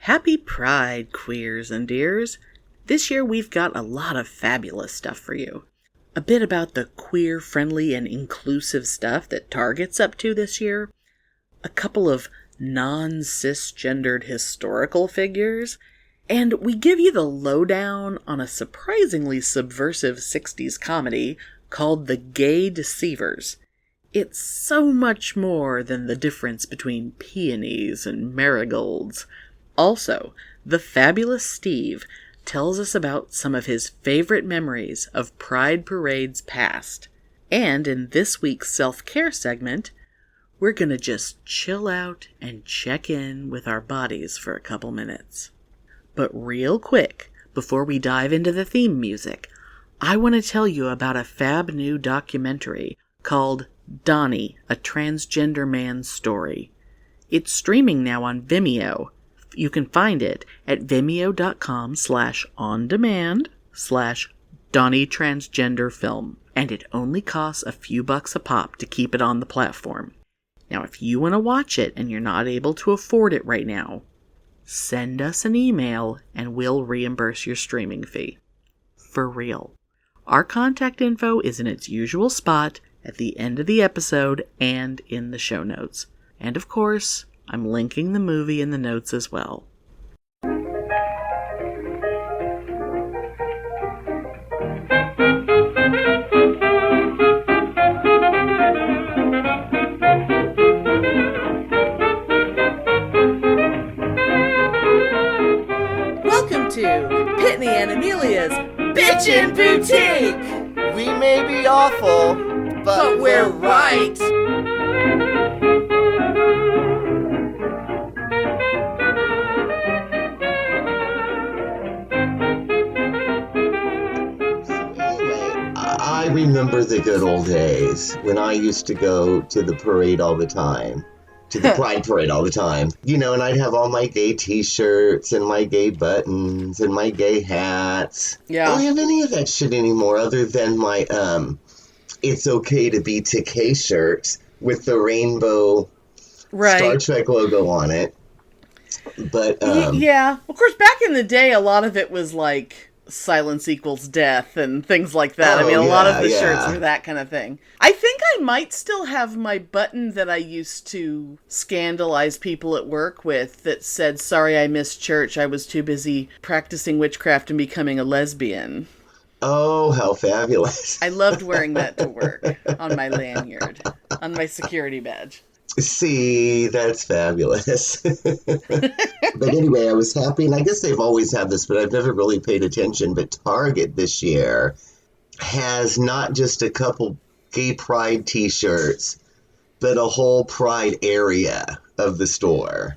Happy Pride, queers and dears! This year we've got a lot of fabulous stuff for you. A bit about the queer-friendly and inclusive stuff that Target's up to this year. A couple of non-cisgendered historical figures. And we give you the lowdown on a surprisingly subversive 60s comedy called The Gay Deceivers. It's so much more than the difference between peonies and marigolds. Also, the fabulous Steve tells us about some of his favorite memories of Pride parades past. And in this week's self-care segment, we're gonna just chill out and check in with our bodies for a couple minutes. But real quick, before we dive into the theme music, I want to tell you about a fab new documentary called DONNIE, a Transgender Man's Story. It's streaming now on Vimeo. You can find it at vimeo.com/ondemand/Donnie Transgender Film, and it only costs a few bucks a pop to keep it on the platform. Now, if you want to watch it and you're not able to afford it right now, send us an email and we'll reimburse your streaming fee. For real. Our contact info is in its usual spot at the end of the episode and in the show notes. And of course, I'm linking the movie in the notes as well. Welcome to PitneyAndAmelia's Bitchin' Boutique! We may be awful, but we're right! I remember the good old days when I used to go to the parade all the time, to the Pride parade all the time, and I'd have all my gay t-shirts and my gay buttons and my gay hats. Yeah. I don't have any of that shit anymore other than my, It's Okay to Be TK shirts with the rainbow Star Trek logo on it. But, yeah. Of course, back in the day, a lot of it was like silence equals death and things like that. A lot of the shirts were that kind of thing. I think I might still have my button that I used to scandalize people at work with that said, "Sorry I missed church. I was too busy practicing witchcraft and becoming a lesbian." Oh, how fabulous. I loved wearing that to work on my lanyard, on my security badge. See, that's fabulous. But anyway, I was happy, and I guess they've always had this, but I've never really paid attention. But Target this year has not just a couple gay pride t-shirts, but a whole pride area of the store.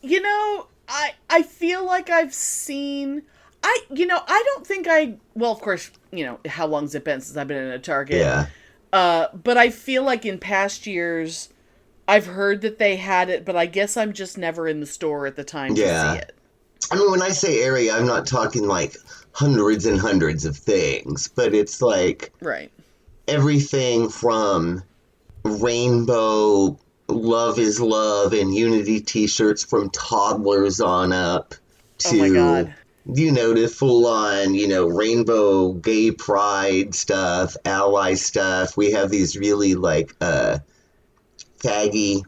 I feel like I've seen... I don't think well, of course, how long's it been since I've been in a Target? Yeah. But I feel like in past years, I've heard that they had it, but I guess I'm just never in the store at the time to see it. I mean, when I say area, I'm not talking like hundreds and hundreds of things, but it's like everything from rainbow love is love and unity t-shirts from toddlers on up to... Oh my God. To full on, rainbow gay pride stuff, ally stuff. We have these really faggy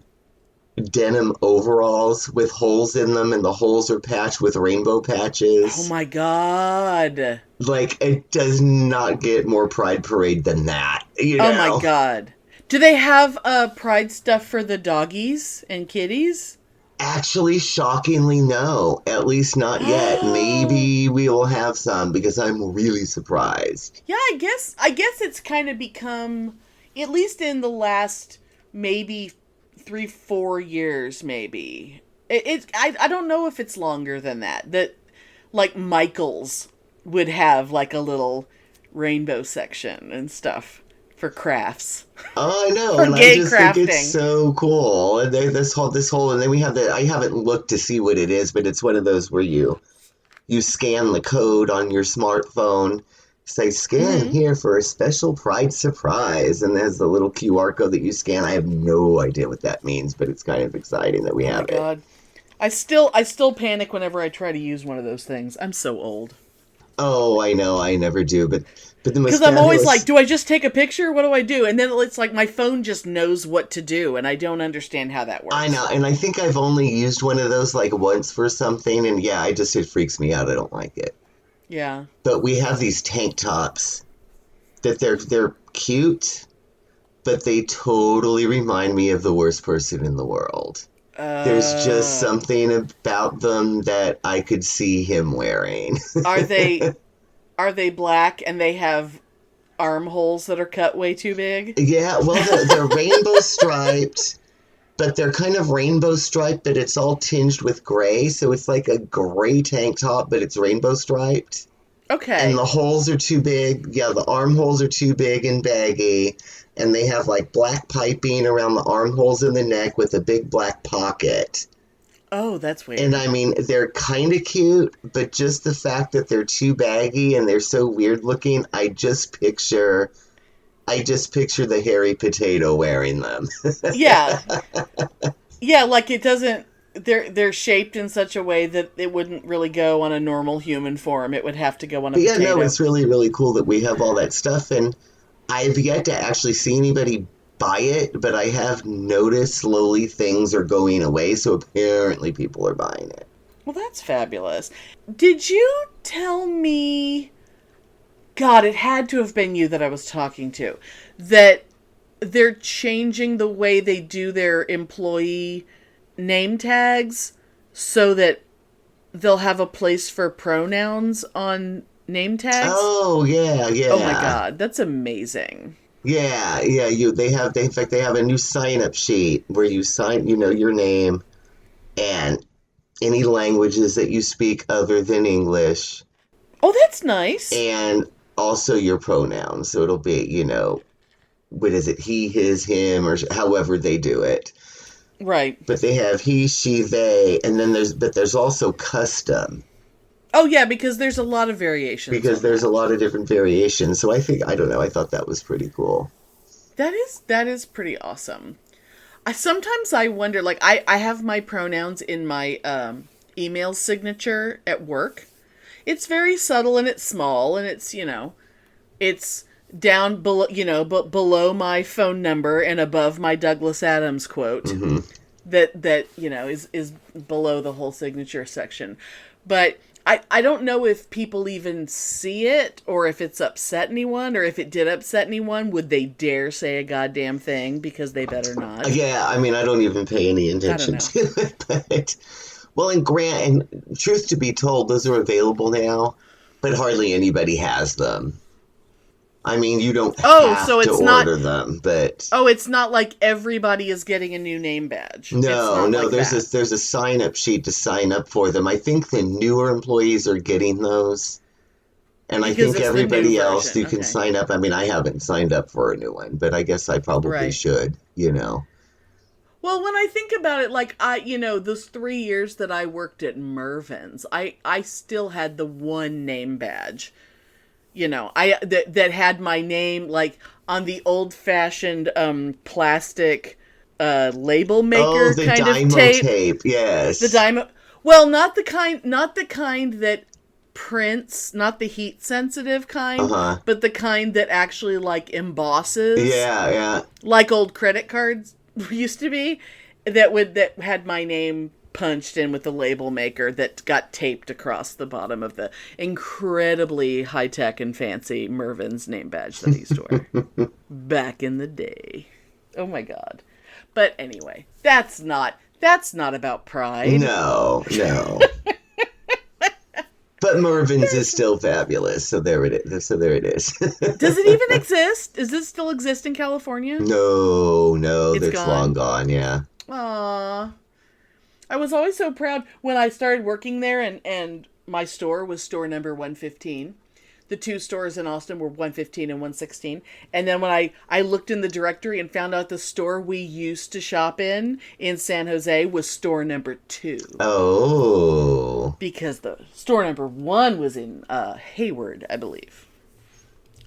denim overalls with holes in them, and the holes are patched with rainbow patches. Oh my God. It does not get more Pride Parade than that. Oh my God. Do they have Pride stuff for the doggies and kitties? Actually, shockingly, no. At least not yet. Maybe we will have some, because I'm really surprised. Yeah, I guess it's kind of become, at least in the last maybe 3-4 years, maybe. I don't know if it's longer than that. That, Michael's would have, a little rainbow section and stuff for crafts. Oh, I know. For and gay I just crafting. think it's so cool. And this whole, and then we have I haven't looked to see what it is, but it's one of those where you scan the code on your smartphone, say scan here for a special Pride surprise, and there's the little QR code that you scan. I have no idea what that means, but it's kind of exciting that we have it. God. I still panic whenever I try to use one of those things. I'm so old. Oh, I know. I never do. But the most Because I'm always fabulous... like, do I just take a picture? What do I do? And then it's like my phone just knows what to do, and I don't understand how that works. I know, and I think I've only used one of those like once for something, and yeah, it freaks me out. I don't like it. Yeah. But we have these tank tops that they're cute, but they totally remind me of the worst person in the world. There's just something about them that I could see him wearing. Are they black and they have armholes that are cut way too big? Yeah, well, they're rainbow striped, but they're kind of rainbow striped, but it's all tinged with gray, so it's like a gray tank top, but it's rainbow striped. Okay. And the holes are too big. Yeah, the armholes are too big and baggy. And they have like black piping around the armholes in the neck with a big black pocket. Oh, that's weird. And I mean, they're kind of cute, but just the fact that they're too baggy and they're so weird looking, I just picture the hairy potato wearing them. Yeah. Yeah, like it doesn't... They're shaped in such a way that it wouldn't really go on a normal human form. It would have to go on a potato. Yeah, no, it's really, really cool that we have all that stuff. And I've yet to actually see anybody buy it, but I have noticed slowly things are going away. So apparently people are buying it. Well, that's fabulous. Did you tell me... God, it had to have been you that I was talking to. That they're changing the way they do their employee name tags so that they'll have a place for pronouns on name tags. Oh yeah. Oh my God, that's amazing. Yeah. They have a new sign-up sheet where you sign, your name and any languages that you speak other than English. Oh, that's nice. And also your pronouns. So it'll be, what is it? He, his, him, or however they do it. Right. But they have he, she, they, and then there's also custom. Oh yeah, because there's a lot of variations. Because there's a lot of different variations. So I thought that was pretty cool. That is pretty awesome. Sometimes I wonder, like I have my pronouns in my email signature at work. It's very subtle and it's small and it's, it's down below, below my phone number and above my Douglas Adams quote. Mm-hmm. That is below the whole signature section. But I don't know if people even see it or if it's upset anyone, or if it did upset anyone, would they dare say a goddamn thing? Because they better not. Yeah, I mean, I don't even pay any attention to it. But, well, and truth to be told, those are available now, but hardly anybody has them. I mean, you don't have to order them, but... Oh, it's not like everybody is getting a new name badge. No, there's a sign-up sheet to sign up for them. I think the newer employees are getting those. And I think everybody else, you can sign up. I mean, I haven't signed up for a new one, but I guess I probably should, Well, when I think about it, like, those 3 years that I worked at Mervyn's, I still had the one name badge. That had my name like on the old-fashioned plastic label maker kind of tape. Yes, the Dymo. Well, not the kind that prints, not the heat-sensitive kind, but the kind that actually like embosses. Yeah. Like old credit cards used to be, that had my name punched in with the label maker that got taped across the bottom of the incredibly high-tech and fancy Mervyn's name badge that I used to wear back in the day. Oh my God. But anyway, that's not about pride. No. But Mervyn's is still fabulous, so there it is. Does it even exist? Does it still exist in California? No, it's long gone, yeah. Aww. I was always so proud when I started working there and my store was store number 115. The two stores in Austin were 115 and 116. And then when I looked in the directory and found out the store we used to shop in San Jose was store number 2. Oh. Because the store number 1 was in Hayward, I believe.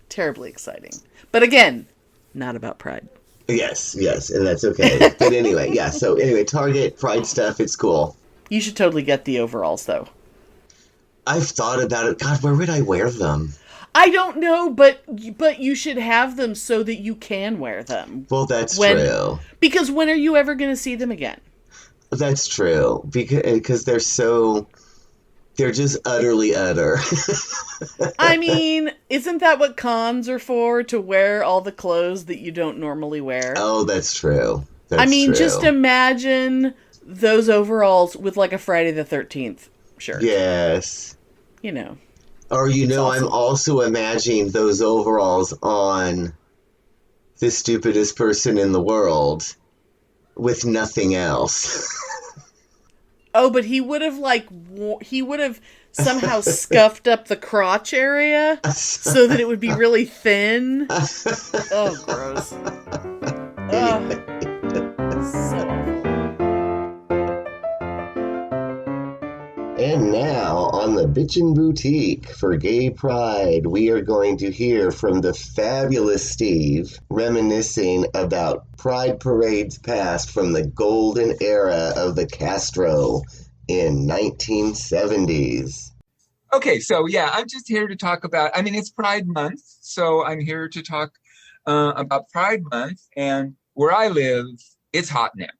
Terribly exciting. But again, not about pride. Yes, and that's okay. But anyway, yeah. So anyway, Target, Pride stuff, it's cool. You should totally get the overalls, though. I've thought about it. God, where would I wear them? I don't know, but you should have them so that you can wear them. Well, that's true. Because when are you ever going to see them again? That's true. Because they're just utterly utter. I mean, isn't that what cons are for? To wear all the clothes that you don't normally wear? Oh, that's true. Just imagine those overalls with like a Friday the 13th shirt. Yes. You know. Or, awesome. I'm also imagining those overalls on the stupidest person in the world with nothing else. Oh, but he would have somehow scuffed up the crotch area so that it would be really thin. Oh, gross. Anyway. So awful. And now, on the Bitchin' Boutique for Gay Pride, we are going to hear from the fabulous Steve reminiscing about Pride parades past from the golden era of the Castro in 1970s. Okay, so yeah, I'm just here to talk about, it's Pride Month, so I'm here to talk about Pride Month, and where I live, it's hot now.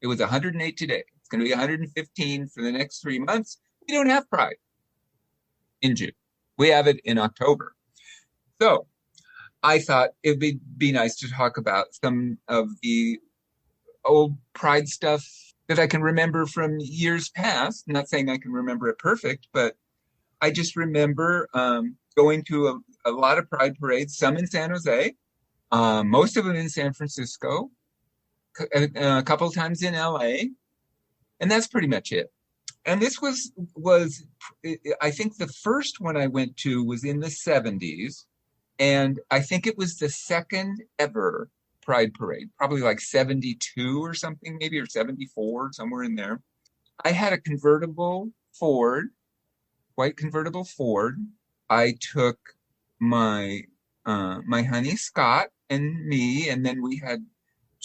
It was 108 today. It's going to be 115 for the next 3 months. We don't have Pride in June. We have it in October. So I thought it would be nice to talk about some of the old Pride stuff that I can remember from years past. I'm not saying I can remember it perfect, but I just remember going to a lot of Pride parades, some in San Jose, most of them in San Francisco, a couple of times in LA, and that's pretty much it. And this was I think the first one I went to was in the 70s, and I think it was the second ever Pride parade, probably like 72 or something, maybe, or 74, somewhere in there. I had a convertible Ford, white convertible Ford. I took my honey Scott and me, and then we had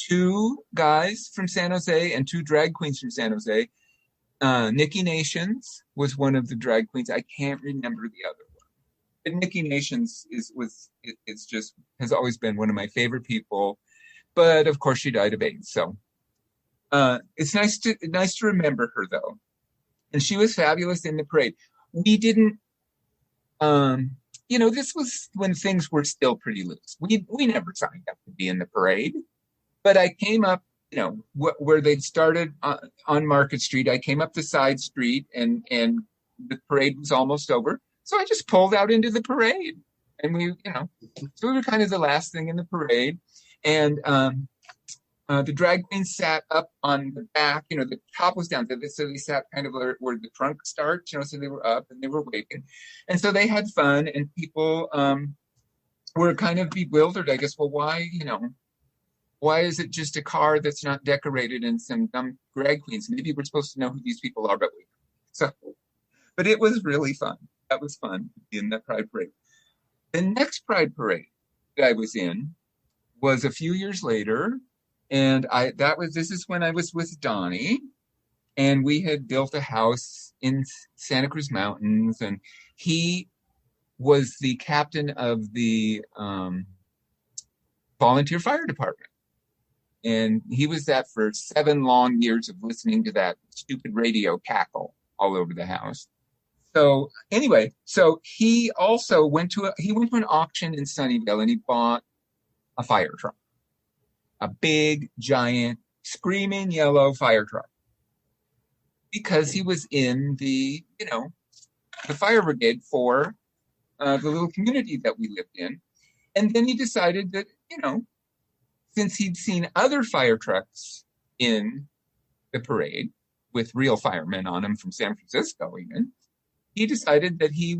2 guys from San Jose and 2 drag queens from San Jose. Nikki Nations was one of the drag queens. I can't remember the other one. But Nikki Nations has always been one of my favorite people. But of course she died of AIDS. So it's nice to remember her, though. And she was fabulous in the parade. We didn't this was when things were still pretty loose. We never signed up to be in the parade. But I came up, where they'd started on Market Street. I came up the side street, and the parade was almost over. So I just pulled out into the parade, and so we were kind of the last thing in the parade. And the drag queens sat up on the back. The top was down, so they sat kind of where the trunk starts. So they were up and they were waving, and so they had fun. And people were kind of bewildered, I guess. Well, why is it just a car that's not decorated and some dumb drag queens? Maybe we're supposed to know who these people are, but we don't. But it was really fun. That was fun in that Pride parade. The next Pride parade that I was in was a few years later, and this is when I was with Donnie, and we had built a house in Santa Cruz Mountains, and he was the captain of the volunteer fire department. And he was that for 7 long years of listening to that stupid radio cackle all over the house. So anyway, he also went to an auction in Sunnyvale, and he bought a fire truck, a big, giant, screaming yellow fire truck, because he was in the fire brigade for the little community that we lived in. And then he decided that since he'd seen other fire trucks in the parade with real firemen on them from San Francisco even, he decided that he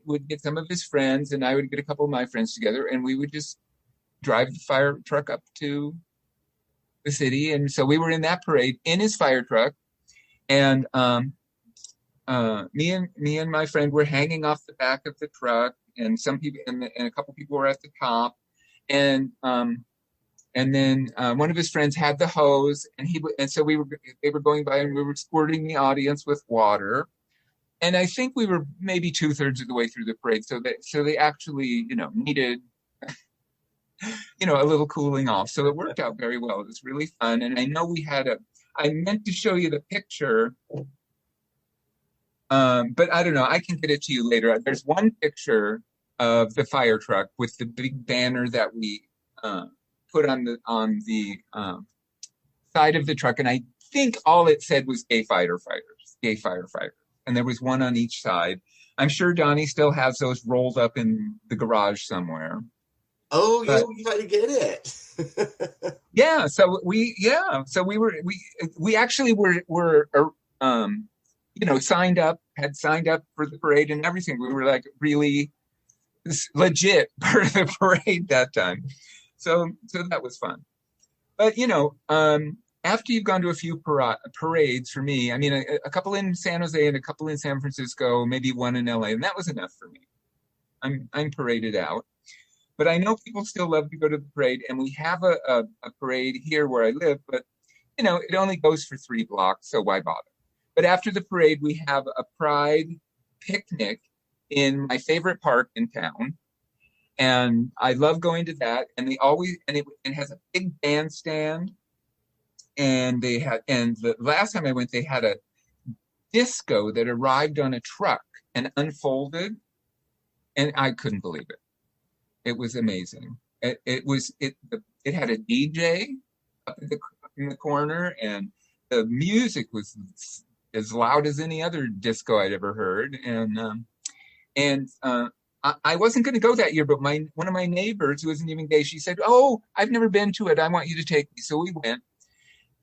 would get some of his friends, and I would get a couple of my friends together, and we would just drive the fire truck up to the city. And so we were in that parade in his fire truck, and me and my friend were hanging off the back of the truck, and some people and a couple people were at the top, and And then one of his friends had the hose, and so they were going by, and we were squirting the audience with water. And I think we were maybe 2/3 of the way through the parade, so they actually, needed, a little cooling off. So it worked out very well. It was really fun, and I know I meant to show you the picture, but I don't know. I can get it to you later. There's one picture of the fire truck with the big banner that we put on the side of the truck, and I think all it said was gay firefighters, and there was one on each side. I'm sure Donnie still has those rolled up in the garage somewhere. Oh, yeah, we got to get it. Yeah, so we actually were signed up for the parade and everything. We were like really legit part of the parade that time. So that was fun. But after you've gone to a few parades, for me, I mean, a couple in San Jose and a couple in San Francisco, maybe one in LA, and that was enough for me. I'm paraded out. But I know people still love to go to the parade, and we have a parade here where I live, but it only goes for 3 blocks, so why bother? But after the parade, we have a pride picnic in my favorite park in town. And I love going to that. And it has a big bandstand. And the last time I went, they had a disco that arrived on a truck and unfolded. And I couldn't believe it. It was amazing. It had a DJ up in the corner, and the music was as loud as any other disco I'd ever heard. And I wasn't going to go that year, but one of my neighbors, who isn't even gay, she said, "Oh, I've never been to it. I want you to take me." So we went.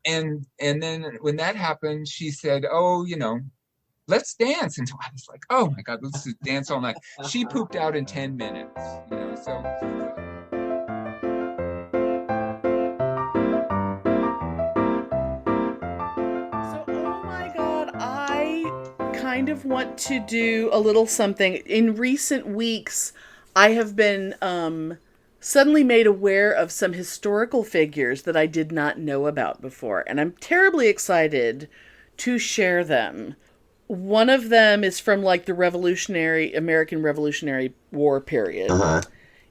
And then when that happened, she said, "Oh, let's dance." And so I was like, "Oh my God, let's just dance all night." She pooped out in 10 minutes, so. Oh my God, I kind of want to do a little something. In recent weeks, I have been suddenly made aware of some historical figures that I did not know about before, and I'm terribly excited to share them. One of them is from like the American Revolutionary War period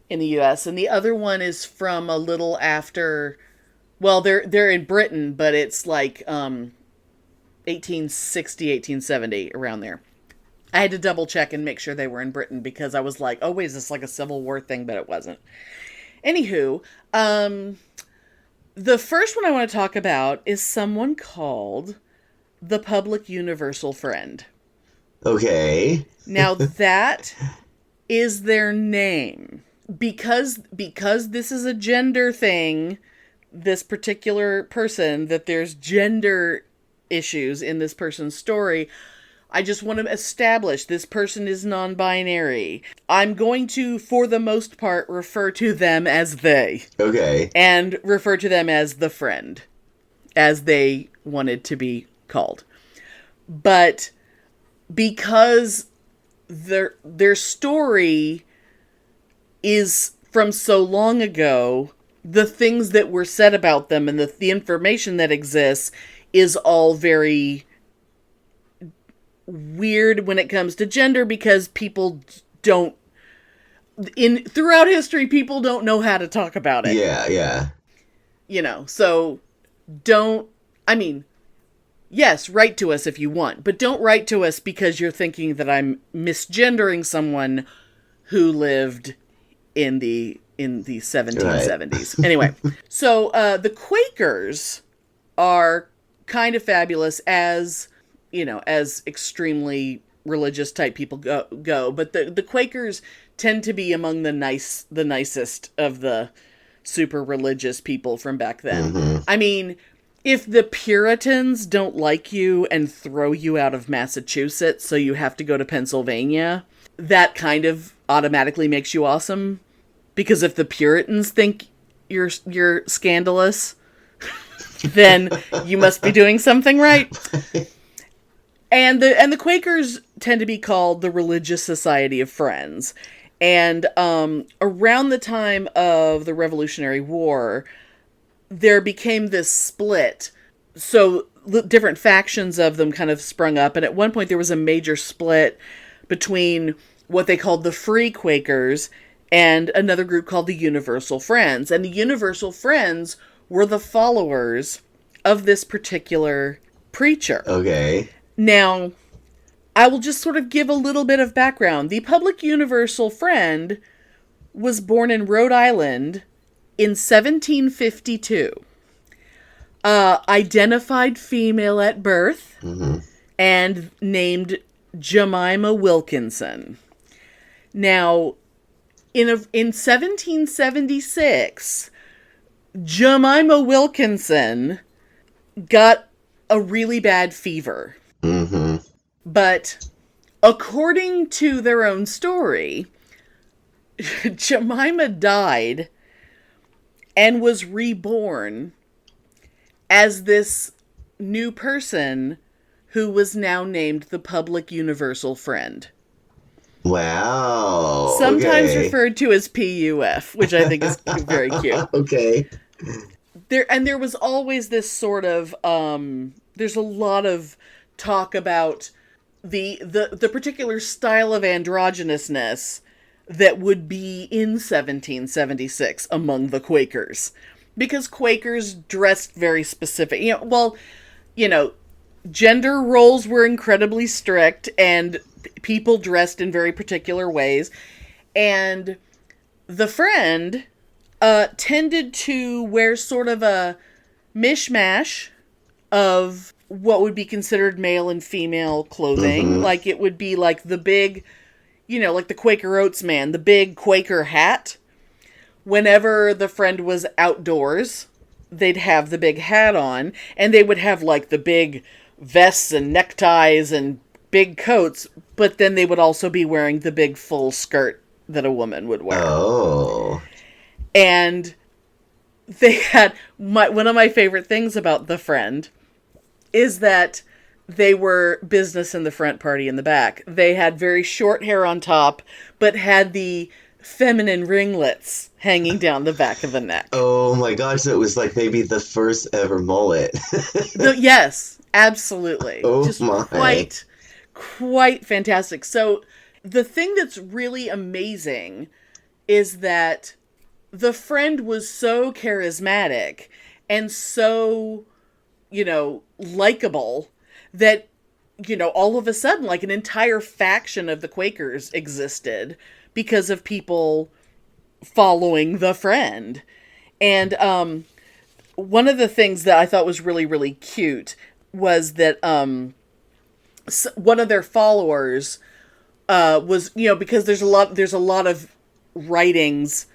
in the U.S., and the other one is from a little after. Well, they're in Britain, but it's like 1860, 1870, around there. I had to double check and make sure they were in Britain because I was like, oh wait, is this like a Civil War thing? But it wasn't. Anywho, the first one I want to talk about is someone called the Public Universal Friend. Okay. Now that is their name. Because this is a gender thing, this particular person, that there's gender issues in this person's story, I just want to establish this person is non-binary. I'm going to, for the most part, refer to them as they. Okay. And refer to them as the friend, as they wanted to be called. But because their story is from so long ago, the things that were said about them and the information that exists is all very weird when it comes to gender, because people don't, throughout history, people don't know how to talk about it. Yeah. So yes, write to us if you want, but don't write to us because you're thinking that I'm misgendering someone who lived in the 1770s. Right. Anyway, so the Quakers are kind of fabulous as extremely religious type people go. But the Quakers tend to be among the nicest of the super religious people from back then. Mm-hmm. I mean, if the Puritans don't like you and throw you out of Massachusetts, so you have to go to Pennsylvania, that kind of automatically makes you awesome. Because if the Puritans think you're scandalous, then you must be doing something right. And the Quakers tend to be called the Religious Society of Friends. And around the time of the Revolutionary War, there became this split. So different factions of them kind of sprung up. And at one point there was a major split between what they called the Free Quakers and another group called the Universal Friends. And the Universal Friends were the followers of this particular preacher. Okay. Now, I will just sort of give a little bit of background. The Public Universal Friend was born in Rhode Island in 1752. Identified female at birth, and named Jemima Wilkinson. Now, in 1776, Jemima Wilkinson got a really bad fever. But according to their own story, Jemima died and was reborn as this new person who was now named the Public Universal Friend. Wow. Sometimes referred to as PUF, which I think is very cute. Okay. There was always this sort of, there's a lot of talk about the particular style of androgynousness that would be in 1776 among the Quakers. Because Quakers dressed very specific. Gender roles were incredibly strict, and people dressed in very particular ways. And the Friend tended to wear sort of a mishmash of what would be considered male and female clothing. Like, it would be like the big, like the Quaker Oats man, the big Quaker hat. Whenever the Friend was outdoors, they'd have the big hat on, and they would have like the big vests and neckties and big coats, but then they would also be wearing the big full skirt that a woman would wear. Oh. And they had, one of my favorite things about the Friend is that they were business in the front, party in the back. They had very short hair on top, but had the feminine ringlets hanging down the back of the neck. Oh my gosh, that was like maybe the first ever mullet. Yes, absolutely. Oh, just my. quite fantastic. So the thing that's really amazing is that the Friend was so charismatic and so, likable that, all of a sudden, like, an entire faction of the Quakers existed because of people following the Friend. And one of the things that I thought was really, really cute was that one of their followers was, because there's a lot of writings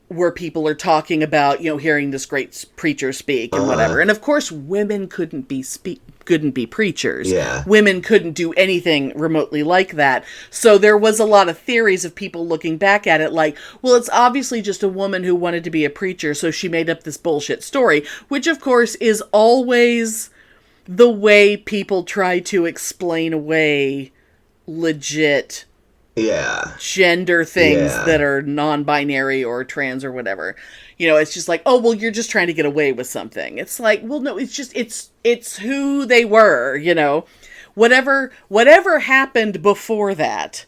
where people are talking about, hearing this great preacher speak and whatever. And of course, women couldn't be preachers. Yeah. Women couldn't do anything remotely like that. So there was a lot of theories of people looking back at it like, well, it's obviously just a woman who wanted to be a preacher, so she made up this bullshit story, which of course is always the way people try to explain away legit gender things that are non-binary or trans or whatever. It's just like, oh, well, you're just trying to get away with something. It's like, well, no, it's just, it's who they were, whatever happened before that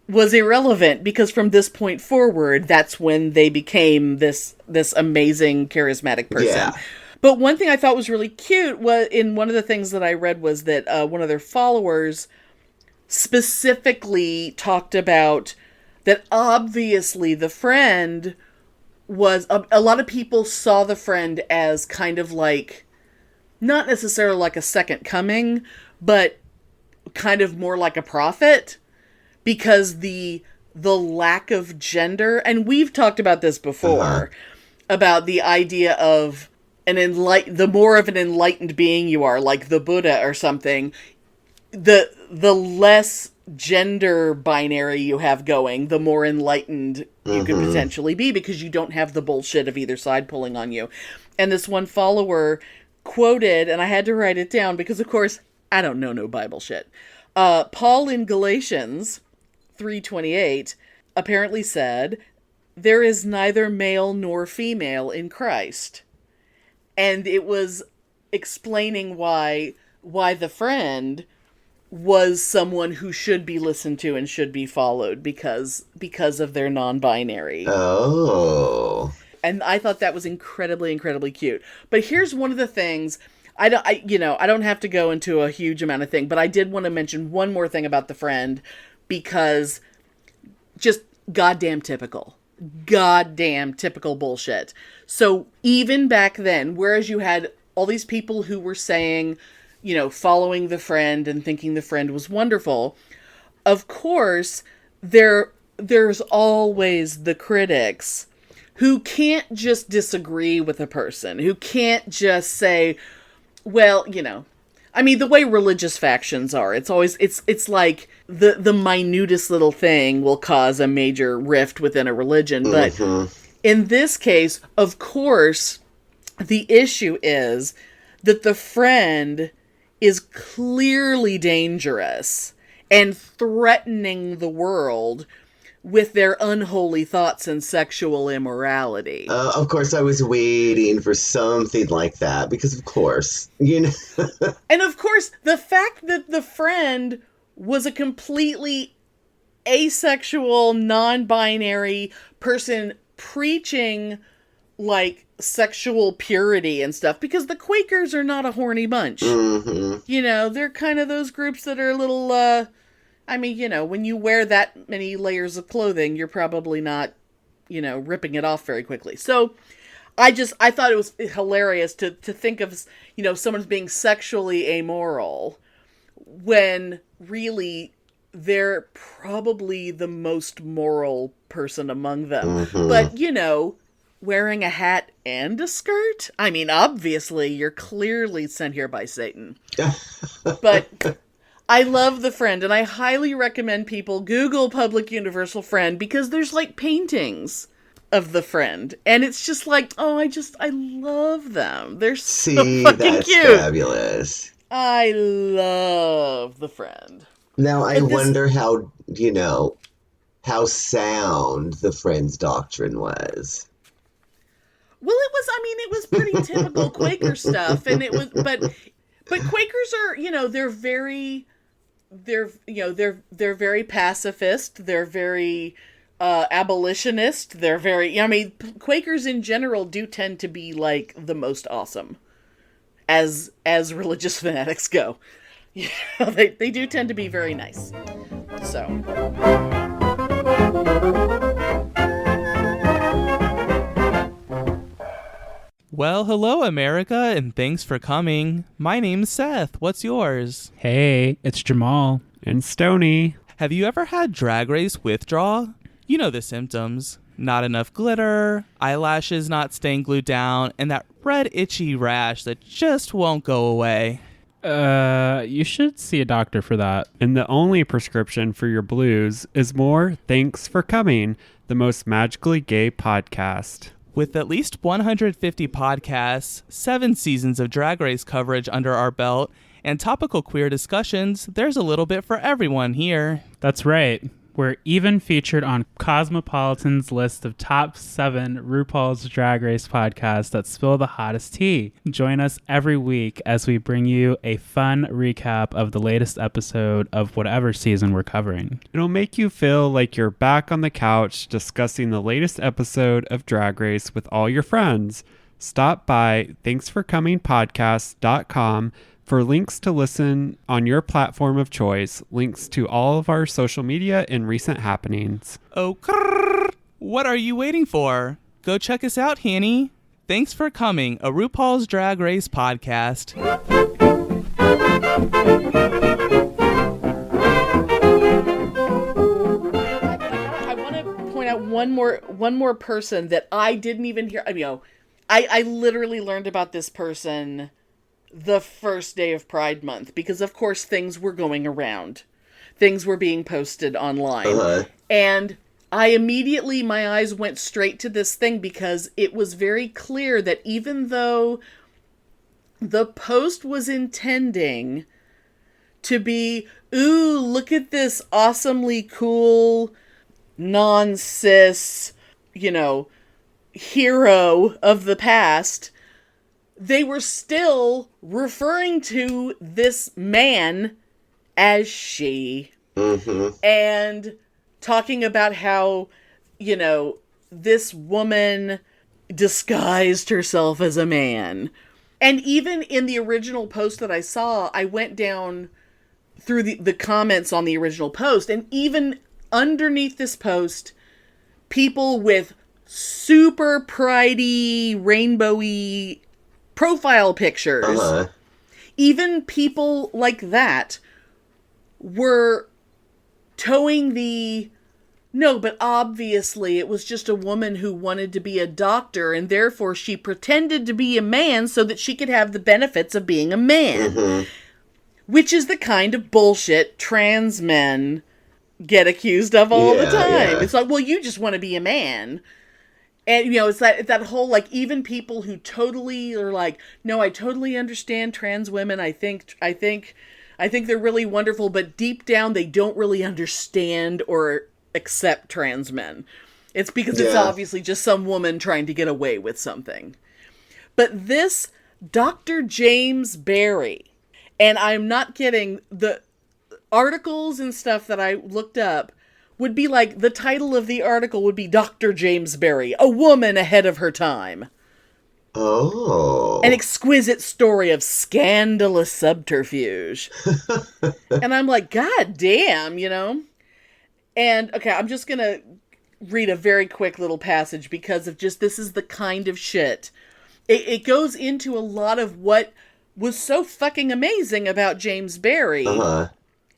was irrelevant, because from this point forward, that's when they became this amazing, charismatic person. Yeah. But one thing I thought was really cute was, in one of the things that I read, was that one of their followers specifically talked about that obviously the Friend was, a lot of people saw the Friend as kind of like, not necessarily like a second coming, but kind of more like a prophet, because the lack of gender, and we've talked about this before, about the idea of the more of an enlightened being you are, like the Buddha or something, the less gender binary you have going, the more enlightened you could potentially be, because you don't have the bullshit of either side pulling on you. And this one follower quoted, and I had to write it down because, of course, I don't know no Bible shit. Paul in Galatians 3:28 apparently said, "There is neither male nor female in Christ. And it was explaining why the friend was someone who should be listened to and should be followed because of their non-binary. Oh. And I thought that was incredibly, incredibly cute. But here's one of the things, I don't have to go into a huge amount of thing, but I did want to mention one more thing about the friend, because just goddamn typical bullshit. So even back then, whereas you had all these people who were saying, following the friend and thinking the friend was wonderful, of course, there's always the critics who can't just disagree with a person, who can't just say, well, the way religious factions are, it's always, it's like the minutest little thing will cause a major rift within a religion. But in this case, of course, the issue is that the friend is clearly dangerous and threatening the world with their unholy thoughts and sexual immorality. Of course, I was waiting for something like that, because of course, And of course, the fact that the friend was a completely asexual, non-binary person preaching, like, sexual purity and stuff, because the Quakers are not a horny bunch. They're kind of those groups that are a little, when you wear that many layers of clothing, you're probably not, ripping it off very quickly. So I thought it was hilarious to think of, someone's being sexually amoral when really they're probably the most moral person among them. But, wearing a hat and a skirt? Obviously, you're clearly sent here by Satan. But I love the friend, and I highly recommend people Google Public Universal Friend, because there's, like, paintings of the friend. And it's just like, I love them. They're so fucking that's cute. Fabulous. I love the friend. Now, I wonder how sound the friend's doctrine was. Well, it was pretty typical Quaker stuff, and it was, but Quakers are, they're very pacifist, they're very abolitionist, they're very, Quakers in general do tend to be, like, the most awesome as religious fanatics go. They do tend to be very nice. So. Well, hello, America, and thanks for coming. My name's Seth. What's yours? Hey, it's Jamal. And Stony. Have you ever had drag race withdrawal? You know the symptoms. Not enough glitter, eyelashes not staying glued down, and that red itchy rash that just won't go away. You should see a doctor for that. And the only prescription for your blues is more Thanks for Coming, the most magically gay podcast. With at least 150 podcasts, 7 seasons of Drag Race coverage under our belt, and topical queer discussions, there's a little bit for everyone here. That's right. We're even featured on Cosmopolitan's list of top 7 RuPaul's Drag Race podcasts that spill the hottest tea. Join us every week as we bring you a fun recap of the latest episode of whatever season we're covering. It'll make you feel like you're back on the couch discussing the latest episode of Drag Race with all your friends. Stop by thanksforcomingpodcast.com for links to listen on your platform of choice, links to all of our social media and recent happenings. Oh, what are you waiting for? Go check us out, Hanny. Thanks for coming, a RuPaul's Drag Race podcast. I want to point out one more person that I didn't even hear. I literally learned about this person the first day of Pride Month, because of course things were going around. Things were being posted online. And I immediately, my eyes went straight to this thing, because it was very clear that even though the post was intending to be, ooh, look at this awesomely cool non-cis, hero of the past, they were still referring to this man as she. And talking about how, this woman disguised herself as a man. And even in the original post that I saw, I went down through the comments on the original post, and even underneath this post, people with super pridey, rainbowy profile pictures, even people like that were towing no, but obviously it was just a woman who wanted to be a doctor, and therefore she pretended to be a man so that she could have the benefits of being a man. Which is the kind of bullshit trans men get accused of all the time. Yeah. It's like, well, you just want to be a man. And, it's that whole, like, even people who totally are like, no, I totally understand trans women. I think they're really wonderful, but deep down they don't really understand or accept trans men. It's because it's obviously just some woman trying to get away with something. But this Dr. James Barry, and I'm not kidding, the articles and stuff that I looked up would be like, the title of the article would be Dr. James Barry, a woman ahead of her time. Oh. An exquisite story of scandalous subterfuge. And I'm like, God damn, And, okay, I'm just going to read a very quick little passage because of just, this is the kind of shit. It goes into a lot of what was so fucking amazing about James Barry.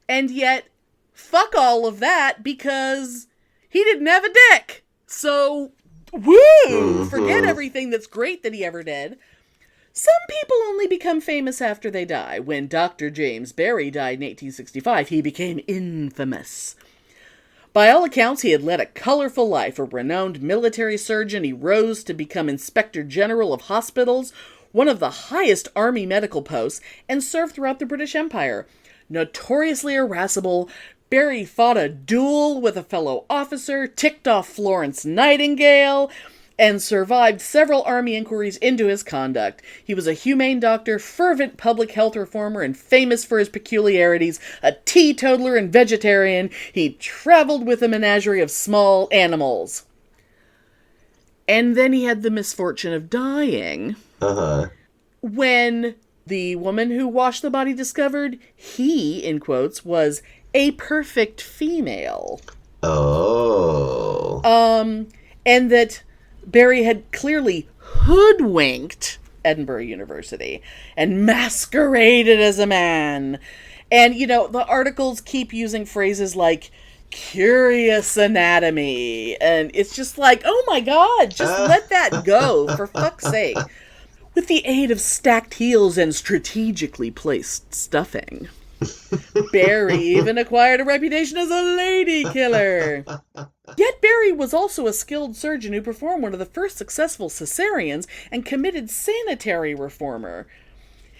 And yet, fuck all of that because he didn't have a dick. So, woo! Forget everything that's great that he ever did. Some people only become famous after they die. When Dr. James Barry died in 1865, he became infamous. By all accounts, he had led a colorful life. A renowned military surgeon, he rose to become Inspector General of Hospitals, one of the highest army medical posts, and served throughout the British Empire. Notoriously irascible, Barry fought a duel with a fellow officer, ticked off Florence Nightingale, and survived several army inquiries into his conduct. He was a humane doctor, fervent public health reformer, and famous for his peculiarities. A teetotaler and vegetarian, he traveled with a menagerie of small animals. And then he had the misfortune of dying. When the woman who washed the body discovered he, in quotes, was a perfect female. And that Barry had clearly hoodwinked Edinburgh University and masqueraded as a man. And, the articles keep using phrases like curious anatomy. And it's just like, oh my God, just let that go, for fuck's sake. With the aid of stacked heels and strategically placed stuffing. Barry even acquired a reputation as a lady killer. Yet Barry was also a skilled surgeon who performed one of the first successful cesareans and committed sanitary reformer.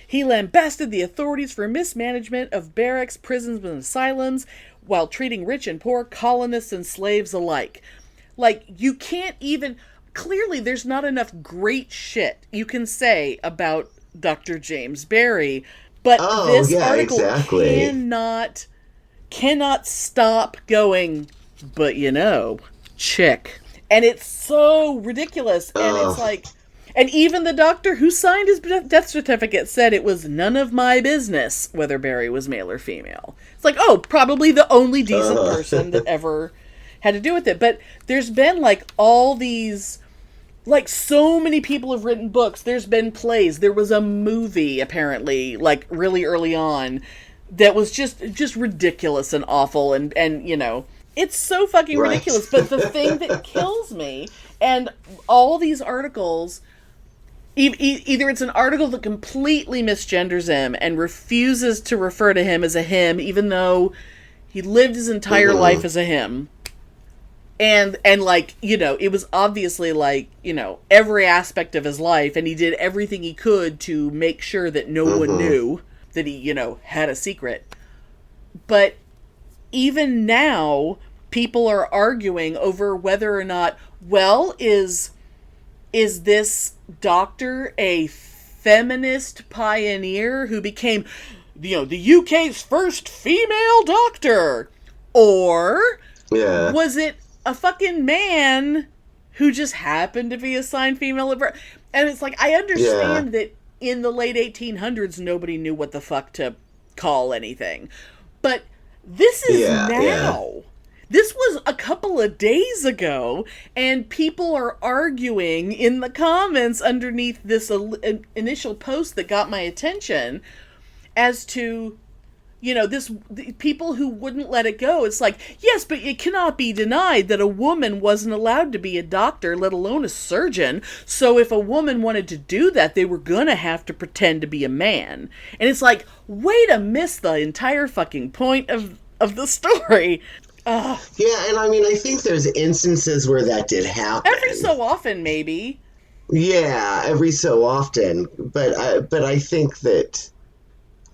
He lambasted the authorities for mismanagement of barracks, prisons, and asylums while treating rich and poor, colonists and slaves alike. Like, you can't even... Clearly, there's not enough great shit you can say about Dr. James Barry, but this article cannot stop going, but chick. And it's so ridiculous. And it's like, and even the doctor who signed his death certificate said it was none of my business whether Barry was male or female. It's like, probably the only decent person that ever had to do with it. But there's been like all these, like so many people have written books. There's been plays. There was a movie apparently like really early on that was just ridiculous and awful. And it's so fucking ridiculous. But the thing that kills me, and all these articles, either it's an article that completely misgenders him and refuses to refer to him as a him, even though he lived his entire life as a him. And like, it was obviously like, every aspect of his life, and he did everything he could to make sure that no one knew that he, had a secret. But even now, people are arguing over whether or not, is this doctor a feminist pioneer who became, the UK's first female doctor? Or was it a fucking man who just happened to be assigned female? And it's like, I understand that in the late 1800s, nobody knew what the fuck to call anything. But this is now. Yeah. This was a couple of days ago, and people are arguing in the comments underneath this initial post that got my attention as to, the people who wouldn't let it go. It's like, yes, but it cannot be denied that a woman wasn't allowed to be a doctor, let alone a surgeon. So if a woman wanted to do that, they were gonna have to pretend to be a man. And it's like, way to miss the entire fucking point of the story. Yeah, and I mean, I think there's instances where that did happen. Every so often, maybe. Yeah, every so often. But I think that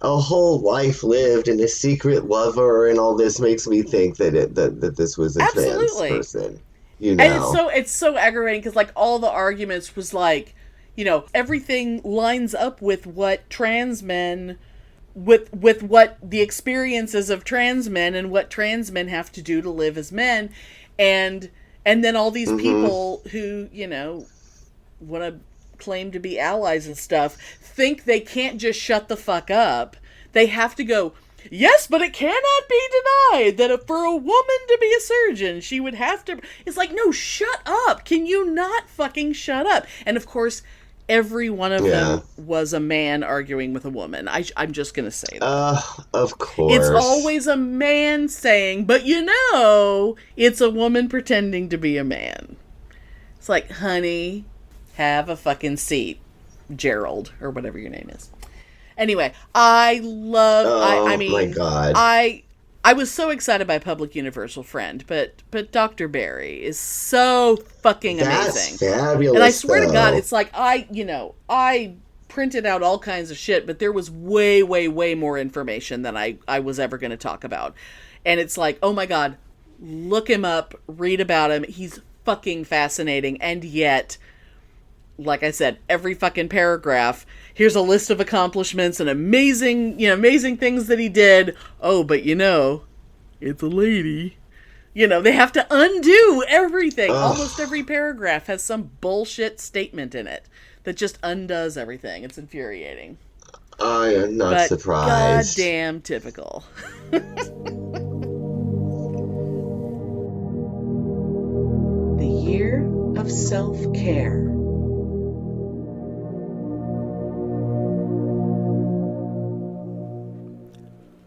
a whole life lived and a secret lover and all this makes me think that this was a trans person. And it's so aggravating because, like, all the arguments was like, everything lines up with what trans men... with what the experiences of trans men and what trans men have to do to live as men, and then all these people who want to claim to be allies and stuff think they can't just shut the fuck up. They have to go, yes, but it cannot be denied that for a woman to be a surgeon, she would have to. It's like, no, shut up. Can you not fucking shut up? And of course, every one of them was a man arguing with a woman. I'm just going to say that. Of course. It's always a man saying, but it's a woman pretending to be a man. It's like, honey, have a fucking seat, Gerald, or whatever your name is. Anyway, I love... I mean, my God. I was so excited by Public Universal Friend, but Dr. Barry is so fucking amazing. That's fabulous. And I swear to God, it's like I printed out all kinds of shit, but there was way, way, way more information than I was ever going to talk about. And it's like, oh my God, look him up, read about him. He's fucking fascinating. And yet, like I said, every fucking paragraph, here's a list of accomplishments and amazing things that he did. Oh, but it's a lady. They have to undo everything. Ugh. Almost every paragraph has some bullshit statement in it that just undoes everything. It's infuriating. I am not surprised. Goddamn typical. The year of self-care.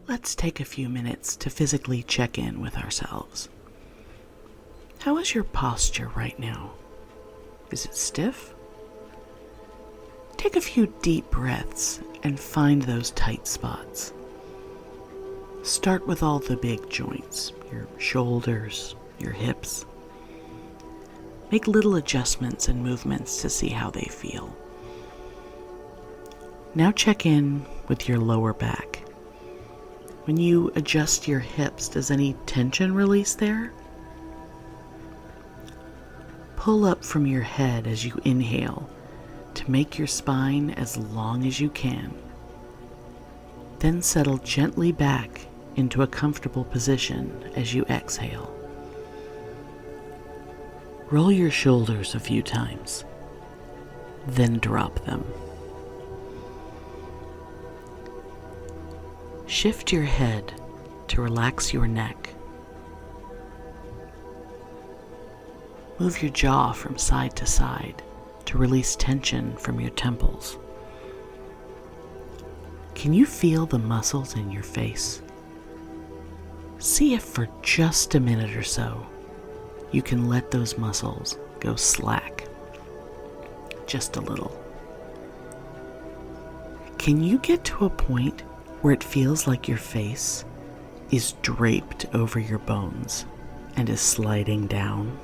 Let's take a few minutes to physically check in with ourselves. How is your posture right now? Is it stiff? Take a few deep breaths and find those tight spots. Start with all the big joints, your shoulders, your hips. Make little adjustments and movements to see how they feel. Now check in with your lower back. When you adjust your hips, does any tension release there? Pull up from your head as you inhale to make your spine as long as you can. Then settle gently back into a comfortable position as you exhale. Roll your shoulders a few times, then drop them. Shift your head to relax your neck. Move your jaw from side to side to release tension from your temples. Can you feel the muscles in your face? See if for just a minute or so you can let those muscles go slack. Just a little. Can you get to a point where it feels like your face is draped over your bones and is sliding down?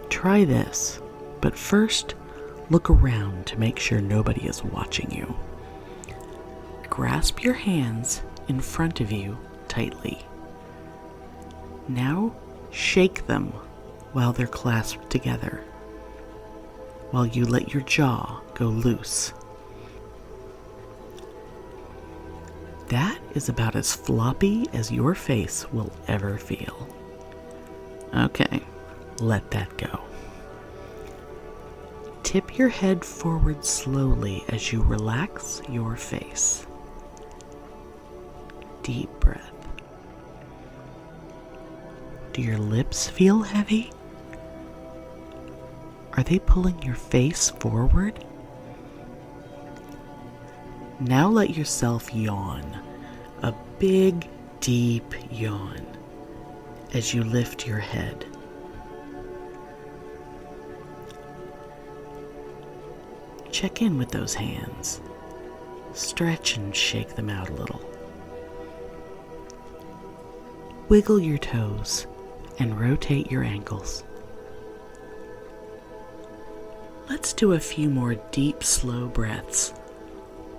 Try this, but first look around to make sure nobody is watching you. Grasp your hands in front of you tightly. Now shake them while they're clasped together. while you let your jaw go loose. That is about as floppy as your face will ever feel. Okay, let that go. Tip your head forward slowly as you relax your face. Deep breath. Do your lips feel heavy? Are they pulling your face forward? Now let yourself yawn, a big, deep yawn, as you lift your head. Check in with those hands. Stretch and shake them out a little. Wiggle your toes and rotate your ankles. Let's do a few more deep, slow breaths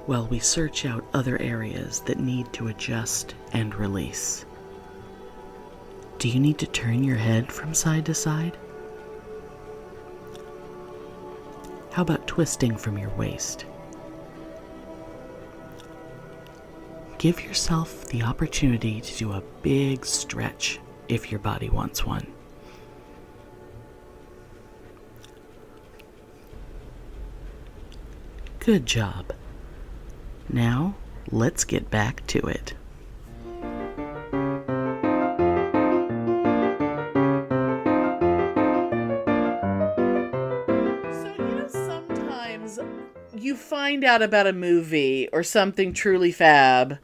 while we search out other areas that need to adjust and release. Do you need to turn your head from side to side? How about twisting from your waist? Give yourself the opportunity to do a big stretch if your body wants one. Good job. Now, let's get back to it. Sometimes you find out about a movie or something truly fab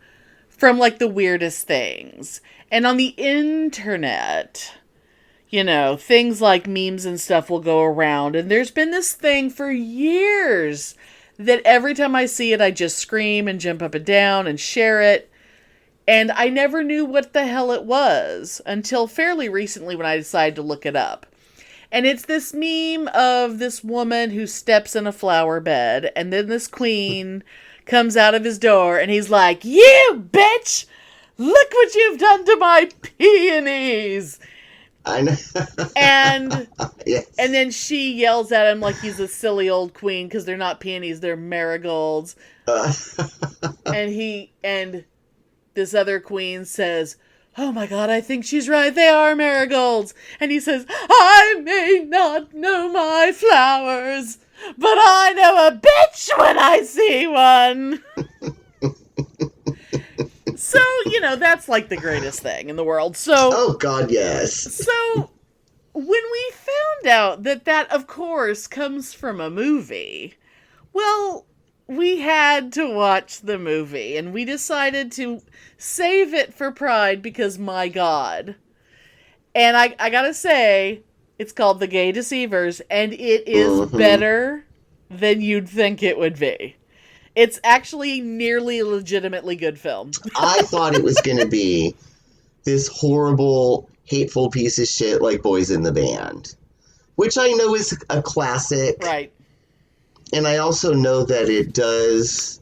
from like the weirdest things. And on the internet, things like memes and stuff will go around. And there's been this thing for years that every time I see it, I just scream and jump up and down and share it. And I never knew what the hell it was until fairly recently when I decided to look it up. And it's this meme of this woman who steps in a flower bed, and then this queen comes out of his door, and he's like, "You bitch! Look what you've done to my peonies!" I know. And yes. and then she yells at him like he's a silly old queen because they're not peonies, they're marigolds. And this other queen says, "Oh my God, I think she's right. They are marigolds." And he says, "I may not know my flowers, but I know a bitch when I see one." So, that's like the greatest thing in the world. So, oh God, yes. So, when we found out that of course comes from a movie, well, we had to watch the movie, and we decided to save it for Pride because, my God. And I gotta say, it's called The Gay Deceivers, and it is better than you'd think it would be. It's actually nearly a legitimately good film. I thought it was going to be this horrible, hateful piece of shit like Boys in the Band, which I know is a classic. Right. And I also know that it does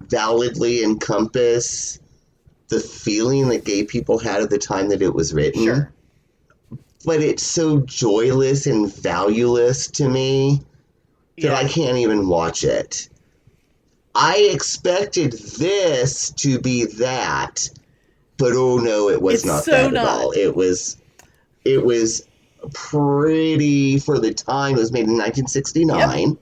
validly encompass the feeling that gay people had at the time that it was written. Sure. But it's so joyless and valueless to me that I can't even watch it. I expected this to be that, but oh no, it was not that at all. It was pretty, for the time, it was made in 1969. Yep.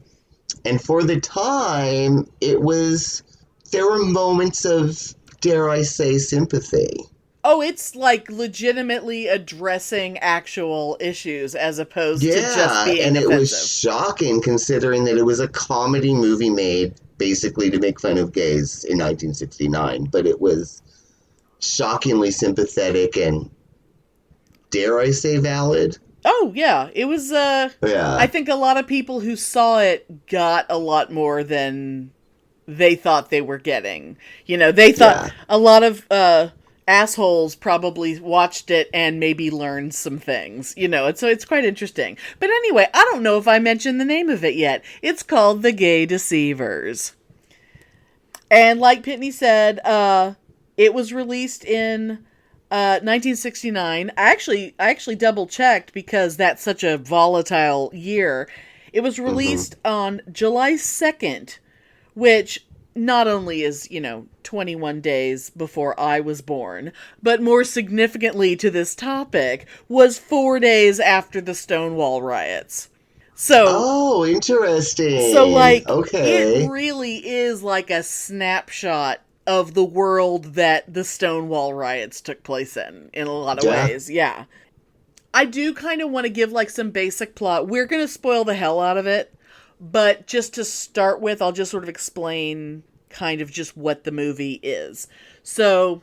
And for the time, there were moments of, dare I say, sympathy. Oh, it's like legitimately addressing actual issues as opposed to just being and offensive. It was shocking considering that it was a comedy movie made basically to make fun of gays in 1969. But it was shockingly sympathetic and, dare I say, valid. Oh, yeah. It was, I think a lot of people who saw it got a lot more than they thought they were getting. They thought a lot of assholes probably watched it and maybe learned some things, so it's quite interesting. But anyway, I don't know if I mentioned the name of it yet. It's called The Gay Deceivers. And like Pitney said, it was released in 1969. I actually double checked because that's such a volatile year. It was released on July 2nd, which not only is, 21 days before I was born, but more significantly to this topic, was 4 days after the Stonewall riots. So, oh, interesting. so like, okay. it really is like a snapshot of the world that the Stonewall riots took place in a lot of ways. Yeah. I do kind of want to give like some basic plot. We're going to spoil the hell out of it, but just to start with, I'll just sort of explain kind of just what the movie is. So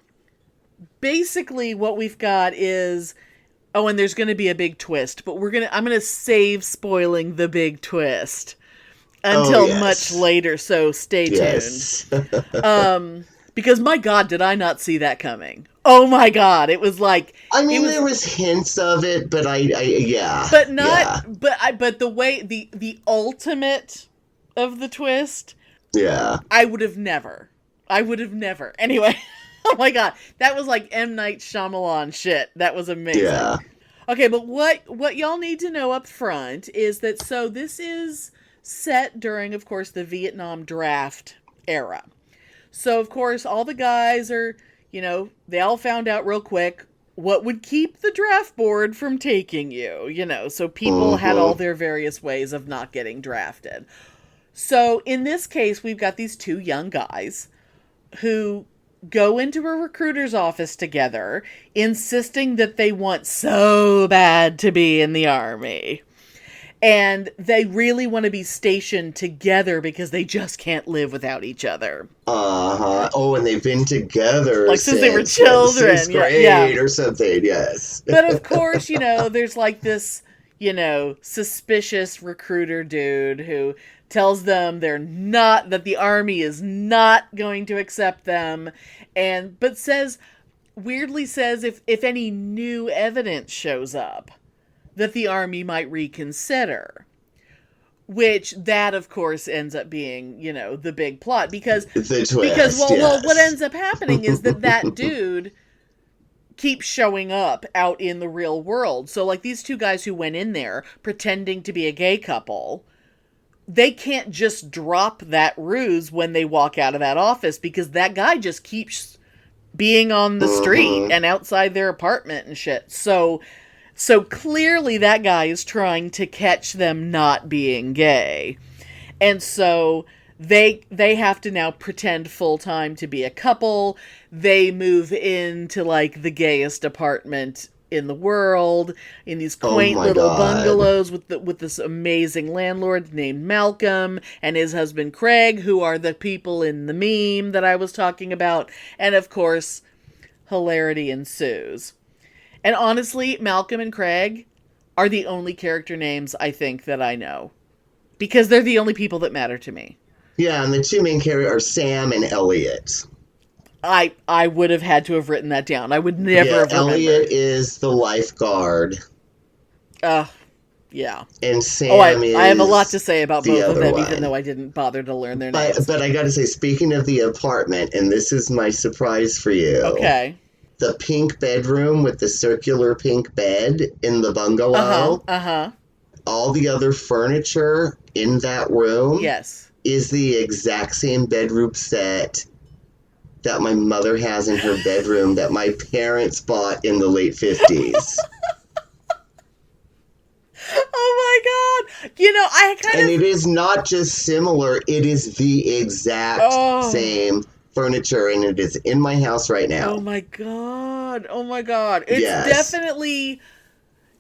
basically what we've got is, oh, and there's going to be a big twist, but I'm going to save spoiling the big twist until much later. So stay tuned. Because my God, did I not see that coming? Oh my God, it was like, I mean, there was hints of it, but but not, but the way, the ultimate of the twist, I would have never. Anyway, oh my God, that was like M. Night Shyamalan shit. That was amazing. Yeah. Okay, but what y'all need to know up front is that, so this is set during, of course, the Vietnam draft era. So, of course, all the guys are, they all found out real quick what would keep the draft board from taking you, so people had all their various ways of not getting drafted. So, in this case, we've got these two young guys who go into a recruiter's office together, insisting that they want so bad to be in the Army. And they really want to be stationed together because they just can't live without each other. Oh, and they've been together like since they were children. Since grade or something, yes. But of course, there's like this, suspicious recruiter dude who tells them that the Army is not going to accept them, but weirdly says if any new evidence shows up, that the Army might reconsider. Which that, of course, ends up being, the big plot. Because what ends up happening is that dude keeps showing up out in the real world. So, like, these two guys who went in there pretending to be a gay couple, they can't just drop that ruse when they walk out of that office, because that guy just keeps being on the street and outside their apartment and shit. So clearly that guy is trying to catch them not being gay. And so they have to now pretend full time to be a couple. They move into like the gayest apartment in the world, in these quaint little bungalows with this amazing landlord named Malcolm and his husband Craig, who are the people in the meme that I was talking about. And of course, hilarity ensues. And honestly, Malcolm and Craig are the only character names I think that I know. Because they're the only people that matter to me. Yeah, and the two main characters are Sam and Elliot. I would have had to have written that down. I would never have remembered. Elliot is the lifeguard. Yeah. And Sam is I have a lot to say about both of them, one. even though I didn't bother to learn their names. But I gotta say, speaking of the apartment, and this is my surprise for you. Okay. The pink bedroom with the circular pink bed in the bungalow. All the other furniture in that room. Yes. Is the exact same bedroom set that my mother has in her bedroom that my parents bought in the late 50s. Oh my God. And it is not just similar, it is the exact same furniture, and it is in my house right now. Oh my God. It's definitely...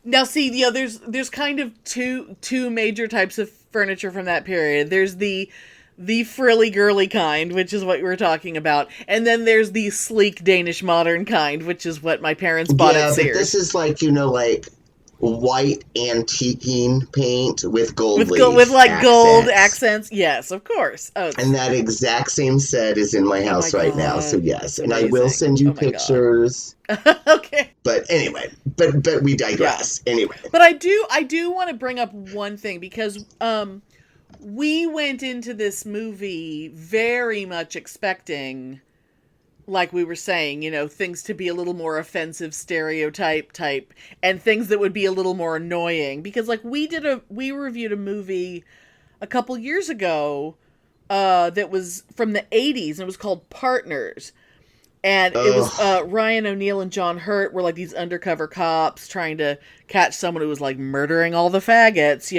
Now see, there's kind of two major types of furniture from that period. There's the frilly girly kind, which is what we were talking about, and then there's the sleek Danish modern kind, which is what my parents bought at Sears. But this is like, like white antiquing paint with gold leaf with like accents. Gold accents. Yes, of course. Oh, and that exact same set is in my house right now. So yes, and I will send you pictures. Okay. But anyway, but we digress. Yeah. Anyway. But I do want to bring up one thing, because we went into this movie very much expecting like we were saying, things to be a little more offensive stereotype type, and things that would be a little more annoying. Because like we reviewed a movie a couple years ago that was from the 80s, and it was called Partners. And it was Ryan O'Neal and John Hurt were like these undercover cops trying to catch someone who was like murdering all the faggots,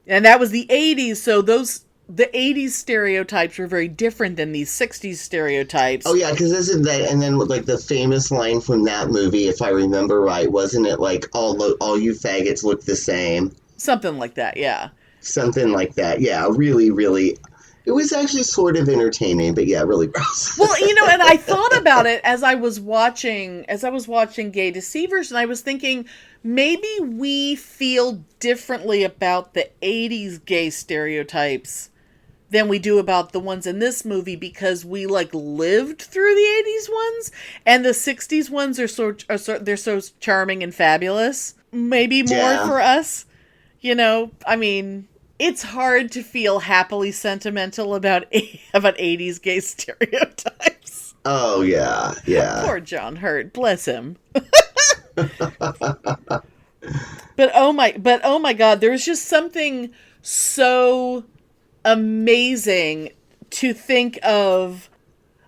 and that was the 80s. So the 80s stereotypes were very different than these 60s stereotypes. Oh, yeah, because isn't that, and then like the famous line from that movie, if I remember right, wasn't it like, all you faggots look the same? Something like that, yeah. Something like that, yeah, really, really. It was actually sort of entertaining, but yeah, really gross. Well, and I thought about it as I was watching Gay Deceivers, and I was thinking, maybe we feel differently about the 80s gay stereotypes than we do about the ones in this movie, because we like lived through the 80s ones, and the 60s ones they're so charming and fabulous. Maybe more for us, I mean, it's hard to feel happily sentimental about 80s gay stereotypes. Oh yeah. Poor John Hurt, bless him. But oh my God, there was just something so amazing to think of.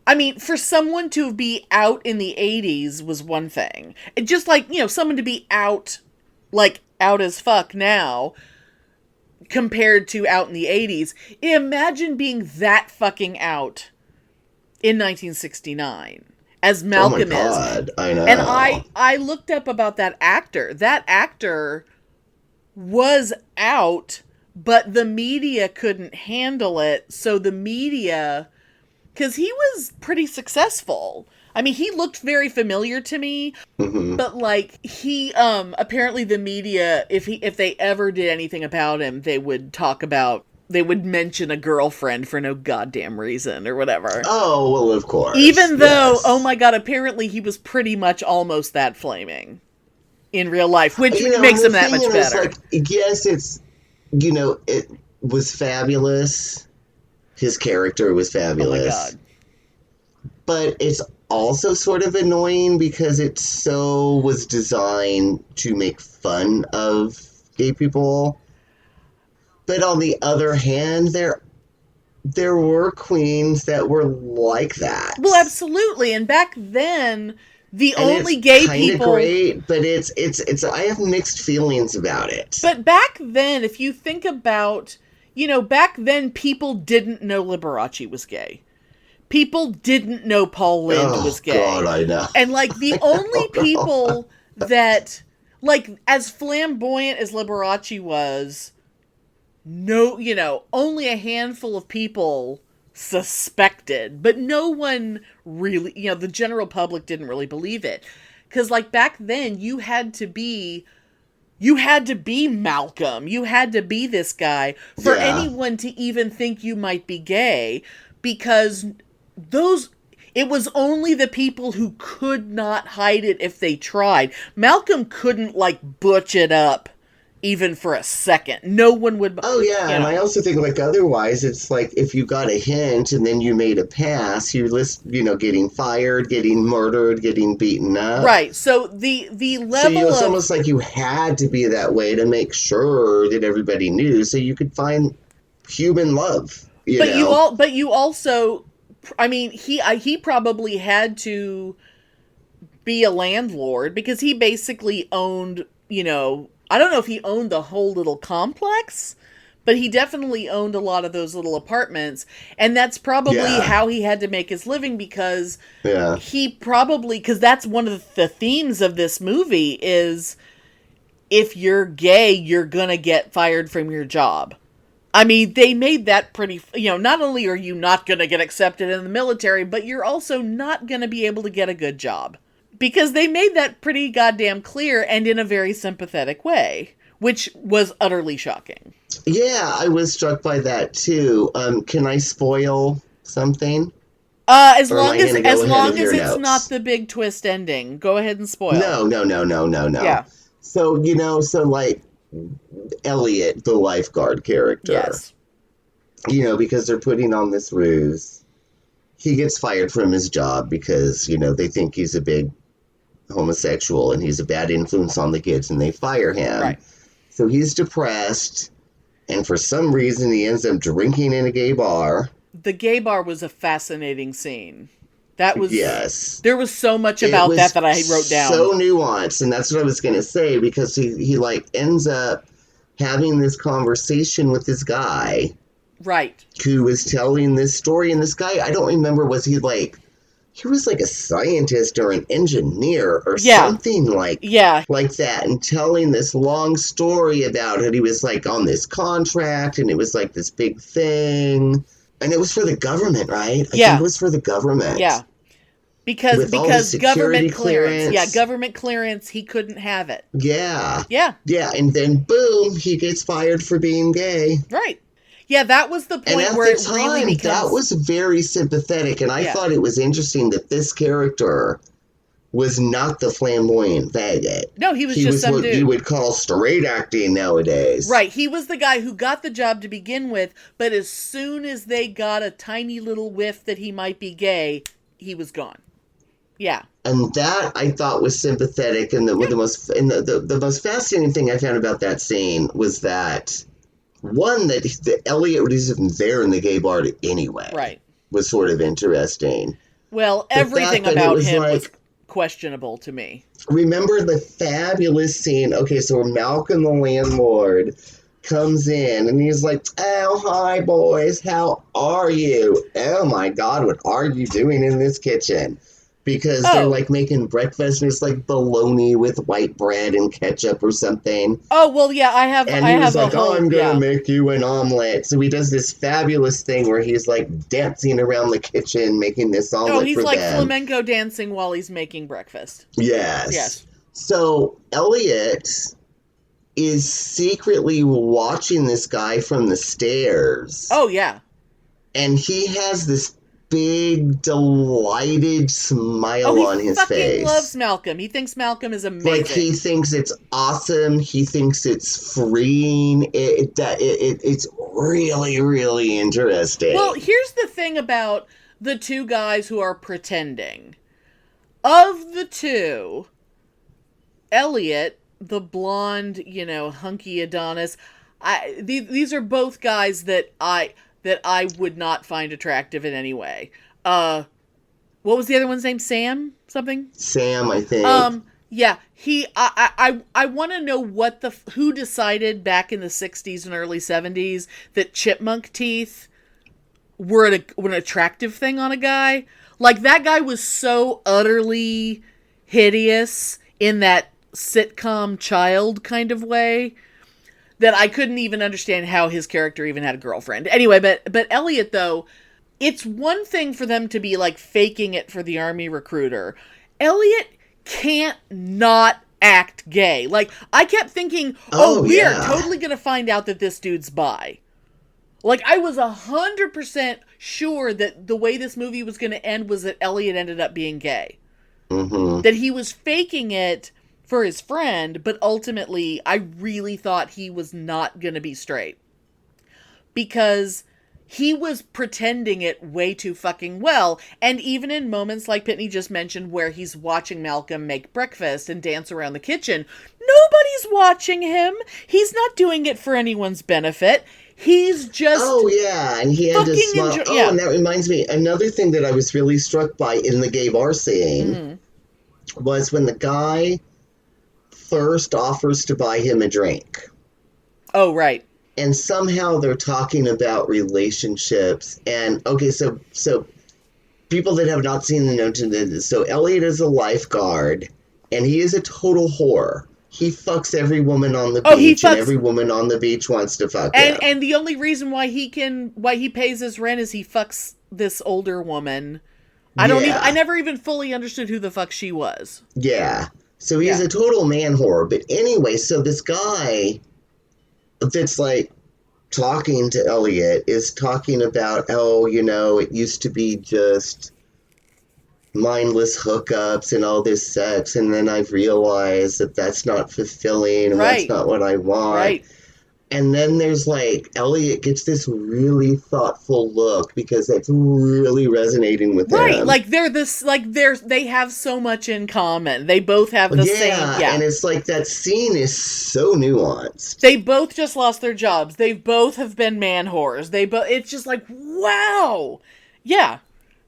I mean, for someone to be out in the 80s was one thing. It just like, someone to be out as fuck now compared to out in the 80s. Imagine being that fucking out in 1969 as Malcolm is. Oh my God, I know. And I looked up about that actor. That actor was out, but the media couldn't handle it. So the media, because he was pretty successful. I mean, he looked very familiar to me, but like he, apparently the media, if they ever did anything about him, they would mention a girlfriend for no goddamn reason or whatever. Oh, well, of course. Even though, oh my God, apparently he was pretty much almost that flaming in real life, which makes him that much better. Like, yes, it's, it was fabulous. His character was fabulous. Oh my God. But it's also sort of annoying because it so was designed to make fun of gay people. But on the other hand, there were queens that were like that. Well, absolutely. And back then, the only gay people, great, but it's I have mixed feelings about it. But back then, if you think about, back then people didn't know Liberace was gay. People didn't know Paul Lynde was gay. God, I know. And like the only people that, like, as flamboyant as Liberace was, only a handful of people suspected, but no one really, the general public didn't really believe it. Because like back then you had to be Malcolm. You had to be this guy for anyone to even think you might be gay, because it was only the people who could not hide it if they tried. Malcolm couldn't like butch it up even for a second. No one would. Oh yeah, and I also think like otherwise, it's like if you got a hint and then you made a pass, you getting fired, getting murdered, getting beaten up. Right. So the level it's almost like you had to be that way to make sure that everybody knew, so you could find human love. But you also, I mean, he probably had to be a landlord because he basically owned, I don't know if he owned the whole little complex, but he definitely owned a lot of those little apartments. And that's probably how he had to make his living, because because that's one of the themes of this movie is if you're gay, you're going to get fired from your job. I mean, they made that pretty, not only are you not going to get accepted in the military, but you're also not going to be able to get a good job. Because they made that pretty goddamn clear, and in a very sympathetic way, which was utterly shocking. Yeah, I was struck by that too. Can I spoil something? As long as it's not the big twist ending, go ahead and spoil. No. Yeah. So like Elliot, the lifeguard character. Yes. Because they're putting on this ruse. he gets fired from his job because, you know, they think he's a big homosexual and he's a bad influence on the kids, and they fire him. Right. So he's depressed, and for some reason he ends up drinking in a gay bar. The gay bar was a fascinating scene. That was, yes. There was so much about that I wrote down. So nuanced, and that's what I was going to say, because he like ends up having this conversation with this guy, right, who was telling this story, and this guy, I don't remember, was he like a scientist or an engineer or something like that, and telling this long story about it. He was like on this contract, and it was like this big thing. And it was for the government, right? I think it was for the government. Yeah. Because government clearance. Yeah, government clearance, he couldn't have it. Yeah. Yeah. Yeah, and then boom, he gets fired for being gay. Right. Yeah, that was the point where it really becomes... that was very sympathetic, and I thought it was interesting that this character was not the flamboyant faggot. No, he was just some dude. What you would call straight acting nowadays. Right, he was the guy who got the job to begin with, but as soon as they got a tiny little whiff that he might be gay, he was gone. Yeah. And that I thought was sympathetic, and the most fascinating thing I found about that scene was that, one, that Elliot wasn't there in the gay bar anyway. Right. Was sort of interesting. Well, everything about him was questionable to me. Remember the fabulous scene? Okay, so Malcolm the landlord comes in and he's like, "Oh, hi boys, how are you? Oh my God, what are you doing in this kitchen?" Because they're like making breakfast, and it's like bologna with white bread and ketchup or something. Oh, well, yeah, And he was like, "I'm gonna make you an omelet." So he does this fabulous thing where he's like dancing around the kitchen, making this omelet for them. Oh, he's like flamenco dancing while he's making breakfast. Yes. So Elliot is secretly watching this guy from the stairs. Oh, yeah. And he has this big, delighted smile on his face. He loves Malcolm. He thinks Malcolm is amazing. Like, he thinks it's awesome. He thinks it's freeing. It's really, really interesting. Well, here's the thing about the two guys who are pretending. Of the two, Elliot, the blonde, hunky Adonis, these are both guys that I would not find attractive in any way. What was the other one's name? Sam? Something? Sam, I think. Yeah. I want to know who decided back in the 60s and early 70s that chipmunk teeth were an attractive thing on a guy. Like, that guy was so utterly hideous in that sitcom child kind of way that I couldn't even understand how his character even had a girlfriend. Anyway, but Elliot, though, it's one thing for them to be, like, faking it for the army recruiter. Elliot can't not act gay. Like, I kept thinking, we are totally going to find out that this dude's bi. Like, I was 100% sure that the way this movie was going to end was that Elliot ended up being gay. Mm-hmm. That he was faking it for his friend, but ultimately I really thought he was not going to be straight. Because he was pretending it way too fucking well. And even in moments like Pitney just mentioned where he's watching Malcolm make breakfast and dance around the kitchen, nobody's watching him. He's not doing it for anyone's benefit. He's just... Oh, yeah, and he had to smile. And that reminds me, another thing that I was really struck by in the gay bar scene was when the guy first offers to buy him a drink. Oh, right. And somehow they're talking about relationships. And, okay, so people that have not seen the note to this, so Elliot is a lifeguard, and he is a total whore. He fucks every woman on the beach, and every woman on the beach wants to fuck him. And the only reason why he pays his rent is he fucks this older woman. I never even fully understood who the fuck she was. Yeah. So he's a total man whore. But anyway, so this guy that's like talking to Elliot is talking about, it used to be just mindless hookups and all this sex, and then I've realized that that's not fulfilling and that's not what I want. Right. And then there's like, Elliot gets this really thoughtful look because it's really resonating with right, him. like they have so much in common. They both have the same, and it's like that scene is so nuanced. They both just lost their jobs. They both have been man whores. It's just like, wow. Yeah.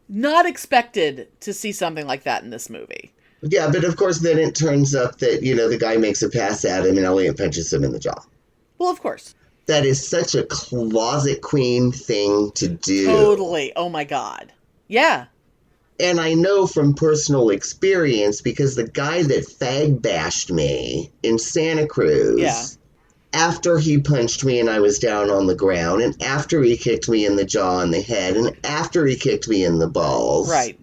Not expected to see something like that in this movie. Yeah, but of course then it turns up that, the guy makes a pass at him and Elliot punches him in the jaw. Well, of course. That is such a closet queen thing to do. Totally. Oh my God. Yeah. And I know from personal experience because the guy that fag bashed me in Santa Cruz, after he punched me and I was down on the ground, and after he kicked me in the jaw and the head, and after he kicked me in the balls, right,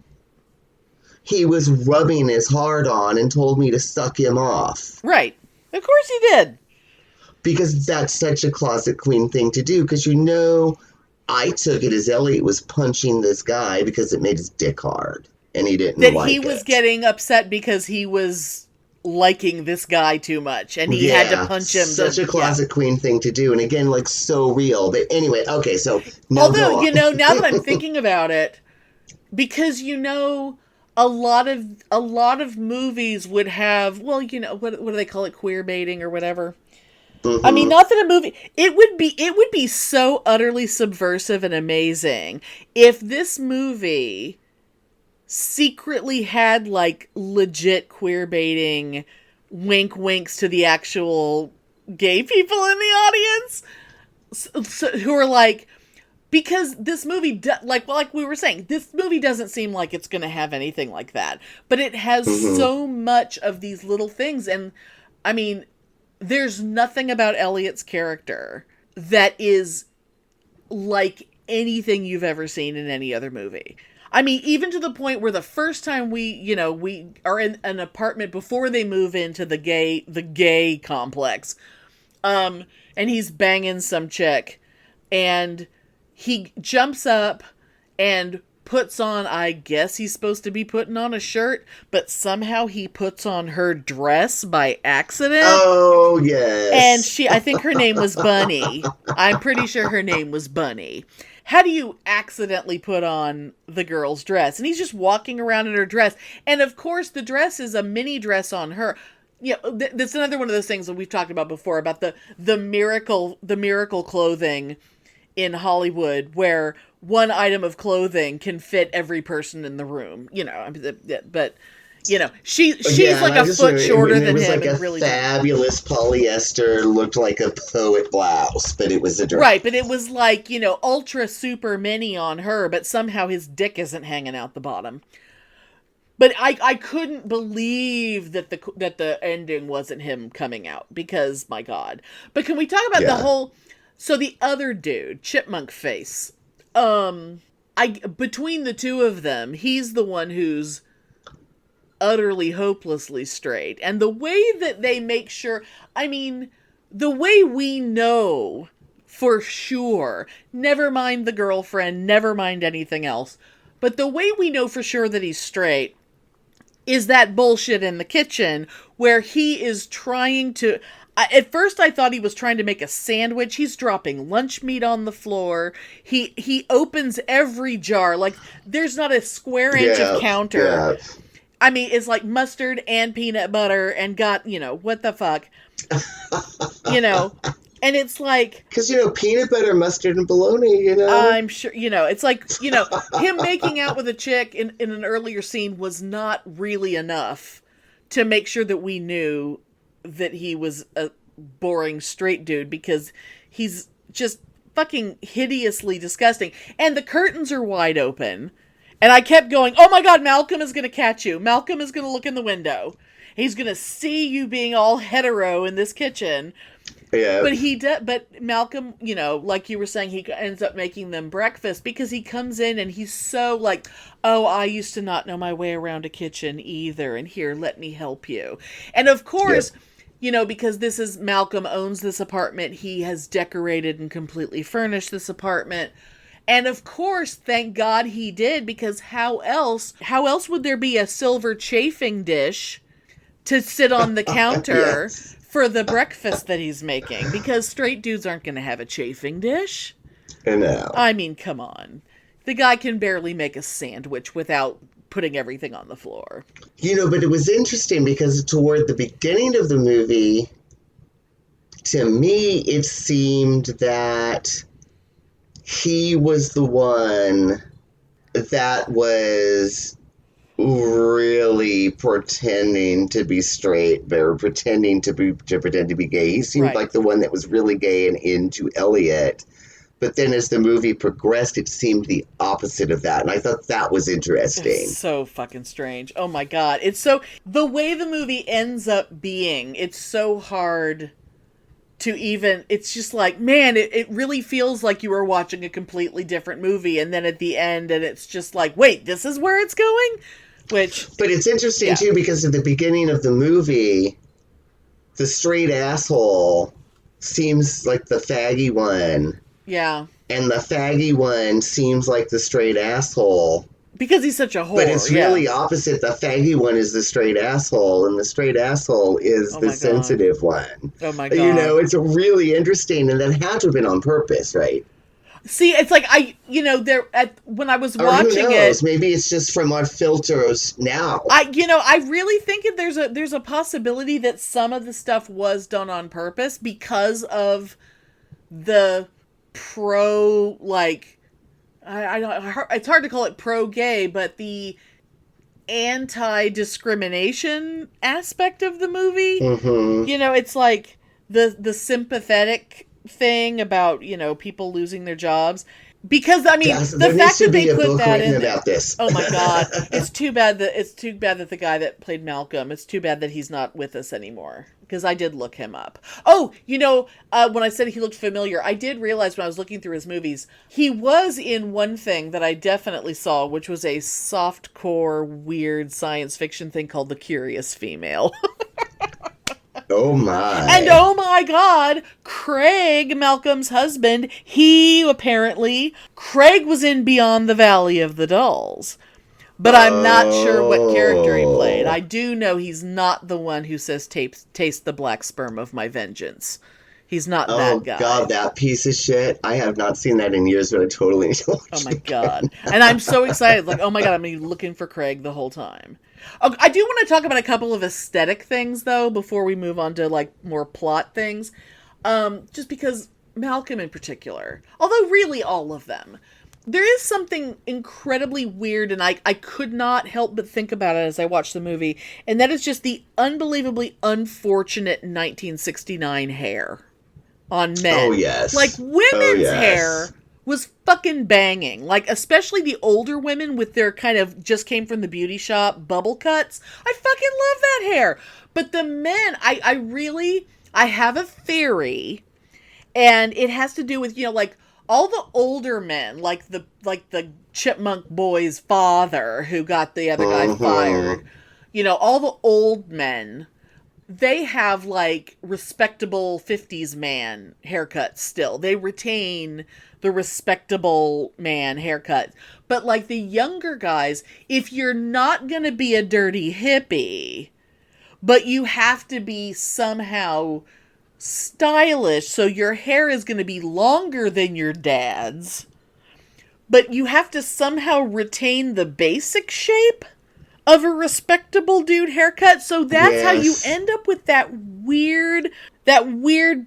he was rubbing his hard on and told me to suck him off. Right. Of course he did. Because that's such a closet queen thing to do. Because, I took it as Elliot was punching this guy because it made his dick hard. And he didn't like it. That he was getting upset because he was liking this guy too much. And he had to punch him. Such a closet queen thing to do. And again, like, so real. But anyway, okay, so now although, now that I'm thinking about it, because, a lot of movies would have, well, what do they call it? Queer baiting or whatever. Mm-hmm. I mean, not that a movie, it would be so utterly subversive and amazing if this movie secretly had like legit queer baiting wink winks to the actual gay people in the audience who are like, because this movie, like we were saying, this movie doesn't seem like it's going to have anything like that, but it has so much of these little things. And I mean, there's nothing about Elliot's character that is like anything you've ever seen in any other movie. I mean, even to the point where the first time we are in an apartment before they move into the gay complex, and he's banging some chick, and he jumps up and puts on, I guess he's supposed to be putting on a shirt, but somehow he puts on her dress by accident. Oh, yes. And I think her name was Bunny. I'm pretty sure her name was Bunny. How do you accidentally put on the girl's dress? And he's just walking around in her dress. And of course, the dress is a mini dress on her. That's another one of those things that we've talked about before, about the miracle clothing in Hollywood, where one item of clothing can fit every person in the room, but she's like a foot shorter than him. It was like a really fabulous polyester, looked like a poet blouse, but it was a dress. Right, but it was like, ultra super mini on her, but somehow his dick isn't hanging out the bottom. But I couldn't believe that the ending wasn't him coming out, because my God. But can we talk about so the other dude, Chipmunk Face, between the two of them, he's the one who's utterly hopelessly straight. And the way that they make sure, I mean, the way we know for sure, never mind the girlfriend, never mind anything else, but the way we know for sure that he's straight is that bullshit in the kitchen where he is trying to... At first I thought he was trying to make a sandwich. He's dropping lunch meat on the floor. He opens every jar. Like, there's not a square inch of counter. Yeah. I mean, it's like mustard and peanut butter and what the fuck? And it's like... Because, peanut butter, mustard, and bologna, I'm sure, it's like, him making out with a chick in an earlier scene was not really enough to make sure that we knew that he was a boring straight dude, because he's just fucking hideously disgusting. And the curtains are wide open. And I kept going, oh my God, Malcolm is going to catch you. Malcolm is going to look in the window. He's going to see you being all hetero in this kitchen. Yeah. But Malcolm, like you were saying, he ends up making them breakfast because he comes in and he's so like, oh, I used to not know my way around a kitchen either. And here, let me help you. And of course... Yep. Because Malcolm owns this apartment, he has decorated and completely furnished this apartment. And of course, thank God he did, because how else would there be a silver chafing dish to sit on the counter for the breakfast that he's making, because straight dudes aren't going to have a chafing dish. No. I mean, come on. The guy can barely make a sandwich without putting everything on the floor. But it was interesting because toward the beginning of the movie, to me, it seemed that he was the one that was really pretending to be straight, or pretending to pretend to be gay. He seemed like the one that was really gay and into Elliot. But then as the movie progressed, it seemed the opposite of that. And I thought that was interesting. It's so fucking strange. Oh my God. The way the movie ends up being, it's so hard to even, it's just like, man, it really feels like you were watching a completely different movie. And then at the end, and it's just like, wait, this is where it's going? But it's interesting too, because at the beginning of the movie, the straight asshole seems like the faggy one. Yeah. And the faggy one seems like the straight asshole. Because he's such a whore. But it's really opposite. The faggy one is the straight asshole, and the straight asshole is the sensitive one. Oh my God. It's really interesting, and that had to have been on purpose, right? See, it's like when I was watching who knows? it, Maybe it's just from our filters now. I really think there's a possibility that some of the stuff was done on purpose because of the pro, like, it's hard to call it pro-gay, but the anti-discrimination aspect of the movie. Mm-hmm. It's like the sympathetic thing about, people losing their jobs. Because, I mean, the fact that they put that in there. This. Oh my God. It's too bad that the guy that played Malcolm, it's too bad that he's not with us anymore. Because I did look him up. Oh, when I said he looked familiar, I did realize when I was looking through his movies, he was in one thing that I definitely saw, which was a softcore, weird science fiction thing called The Curious Female. Oh my. And oh my God, Craig, Malcolm's husband, Craig was in Beyond the Valley of the Dolls. But I'm not sure what character he played. I do know he's not the one who says, taste the black sperm of my vengeance. He's not that guy. Oh God, that piece of shit. I have not seen that in years, but I totally need to watch Oh my God. And I'm so excited. Like, oh my God, I'm going to be looking for Craig the whole time. Oh, I do want to talk about a couple of aesthetic things, though, before we move on to, like, more plot things. Just because Malcolm in particular, although really all of them, there is something incredibly weird, and I could not help but think about it as I watched the movie, and that is just the unbelievably unfortunate 1969 hair on men. Oh, yes. Like, women's hair was fucking banging. Like, especially the older women with their kind of just came from the beauty shop bubble cuts. I fucking love that hair. But the men, I have a theory, and it has to do with, like, all the older men, like the Chipmunk Boy's father who got the other guy fired, all the old men, they have, like, respectable 50s man haircuts still. They retain the respectable man haircut. But, like, the younger guys, if you're not gonna be a dirty hippie, but you have to be somehow stylish, so your hair is going to be longer than your dad's, but you have to somehow retain the basic shape of a respectable dude haircut. So that's how you end up with that weird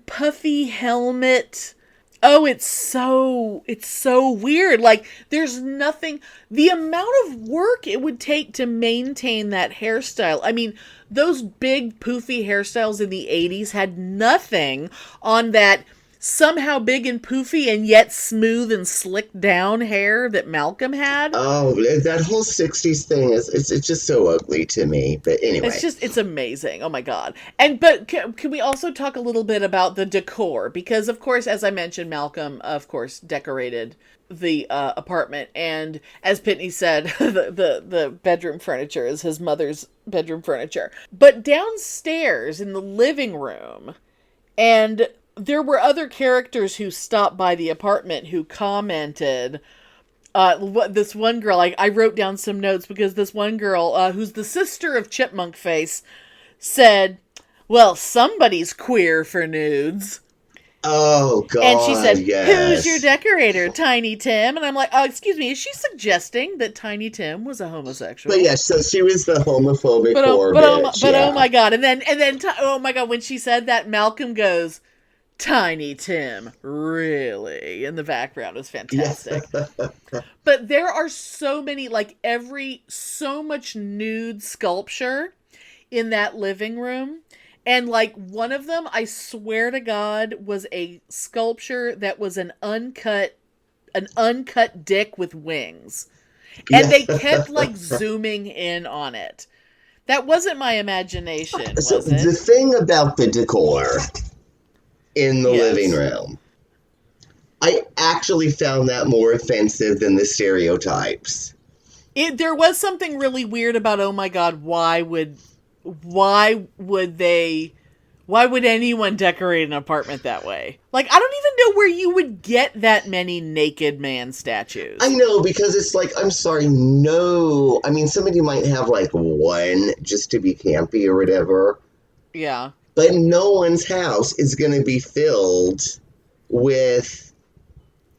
puffy helmet. Oh, it's so weird. Like, there's nothing, the amount of work it would take to maintain that hairstyle. I mean, those big poofy hairstyles in the 80s had nothing on that somehow big and poofy and yet smooth and slicked down hair that Malcolm had. Oh, that whole 60s thing it's just so ugly to me. But anyway. It's amazing. Oh my God. But can we also talk a little bit about the decor? Because, of course, as I mentioned, Malcolm, of course, decorated the apartment. And as Pitney said, the bedroom furniture is his mother's bedroom furniture. But downstairs in the living room, and there were other characters who stopped by the apartment who commented. This one girl, I wrote down some notes because this one girl, who's the sister of Chipmunk Face, said, well, somebody's queer for nudes. Oh, God, And she said, yes. who's your decorator, Tiny Tim? And I'm like, oh, excuse me, is she suggesting that Tiny Tim was a homosexual? But yes, so she was the homophobic but bitch. oh my God. And then, oh my God, when she said that, Malcolm goes, Tiny Tim, really? In the background. It was fantastic. But there are so many, like so much nude sculpture in that living room. And like one of them, I swear to God, was a sculpture that was an uncut dick with wings. And they kept like zooming in on it. That wasn't my imagination, was So it? the thing about the decor in the living room, I actually found that more offensive than the stereotypes. There was something really weird about, oh my God, why would anyone decorate an apartment that way? Like, I don't even know where you would get that many naked man statues. I know, because it's like, I'm sorry, no. I mean, somebody might have like one just to be campy or whatever. Yeah. But no one's house is going to be filled with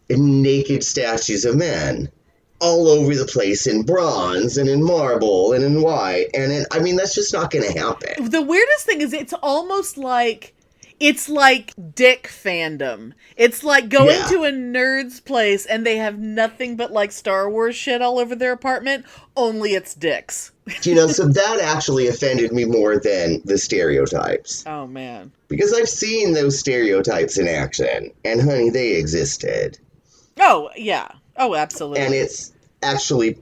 naked statues of men all over the place in bronze and in marble and in white. And I mean, that's just not going to happen. The weirdest thing is it's almost like, it's like dick fandom. It's like going to a nerd's place and they have nothing but like Star Wars shit all over their apartment, only it's dicks. So that actually offended me more than the stereotypes. Oh, man. Because I've seen those stereotypes in action, and honey, they existed. Oh, yeah. Oh, absolutely. And it's actually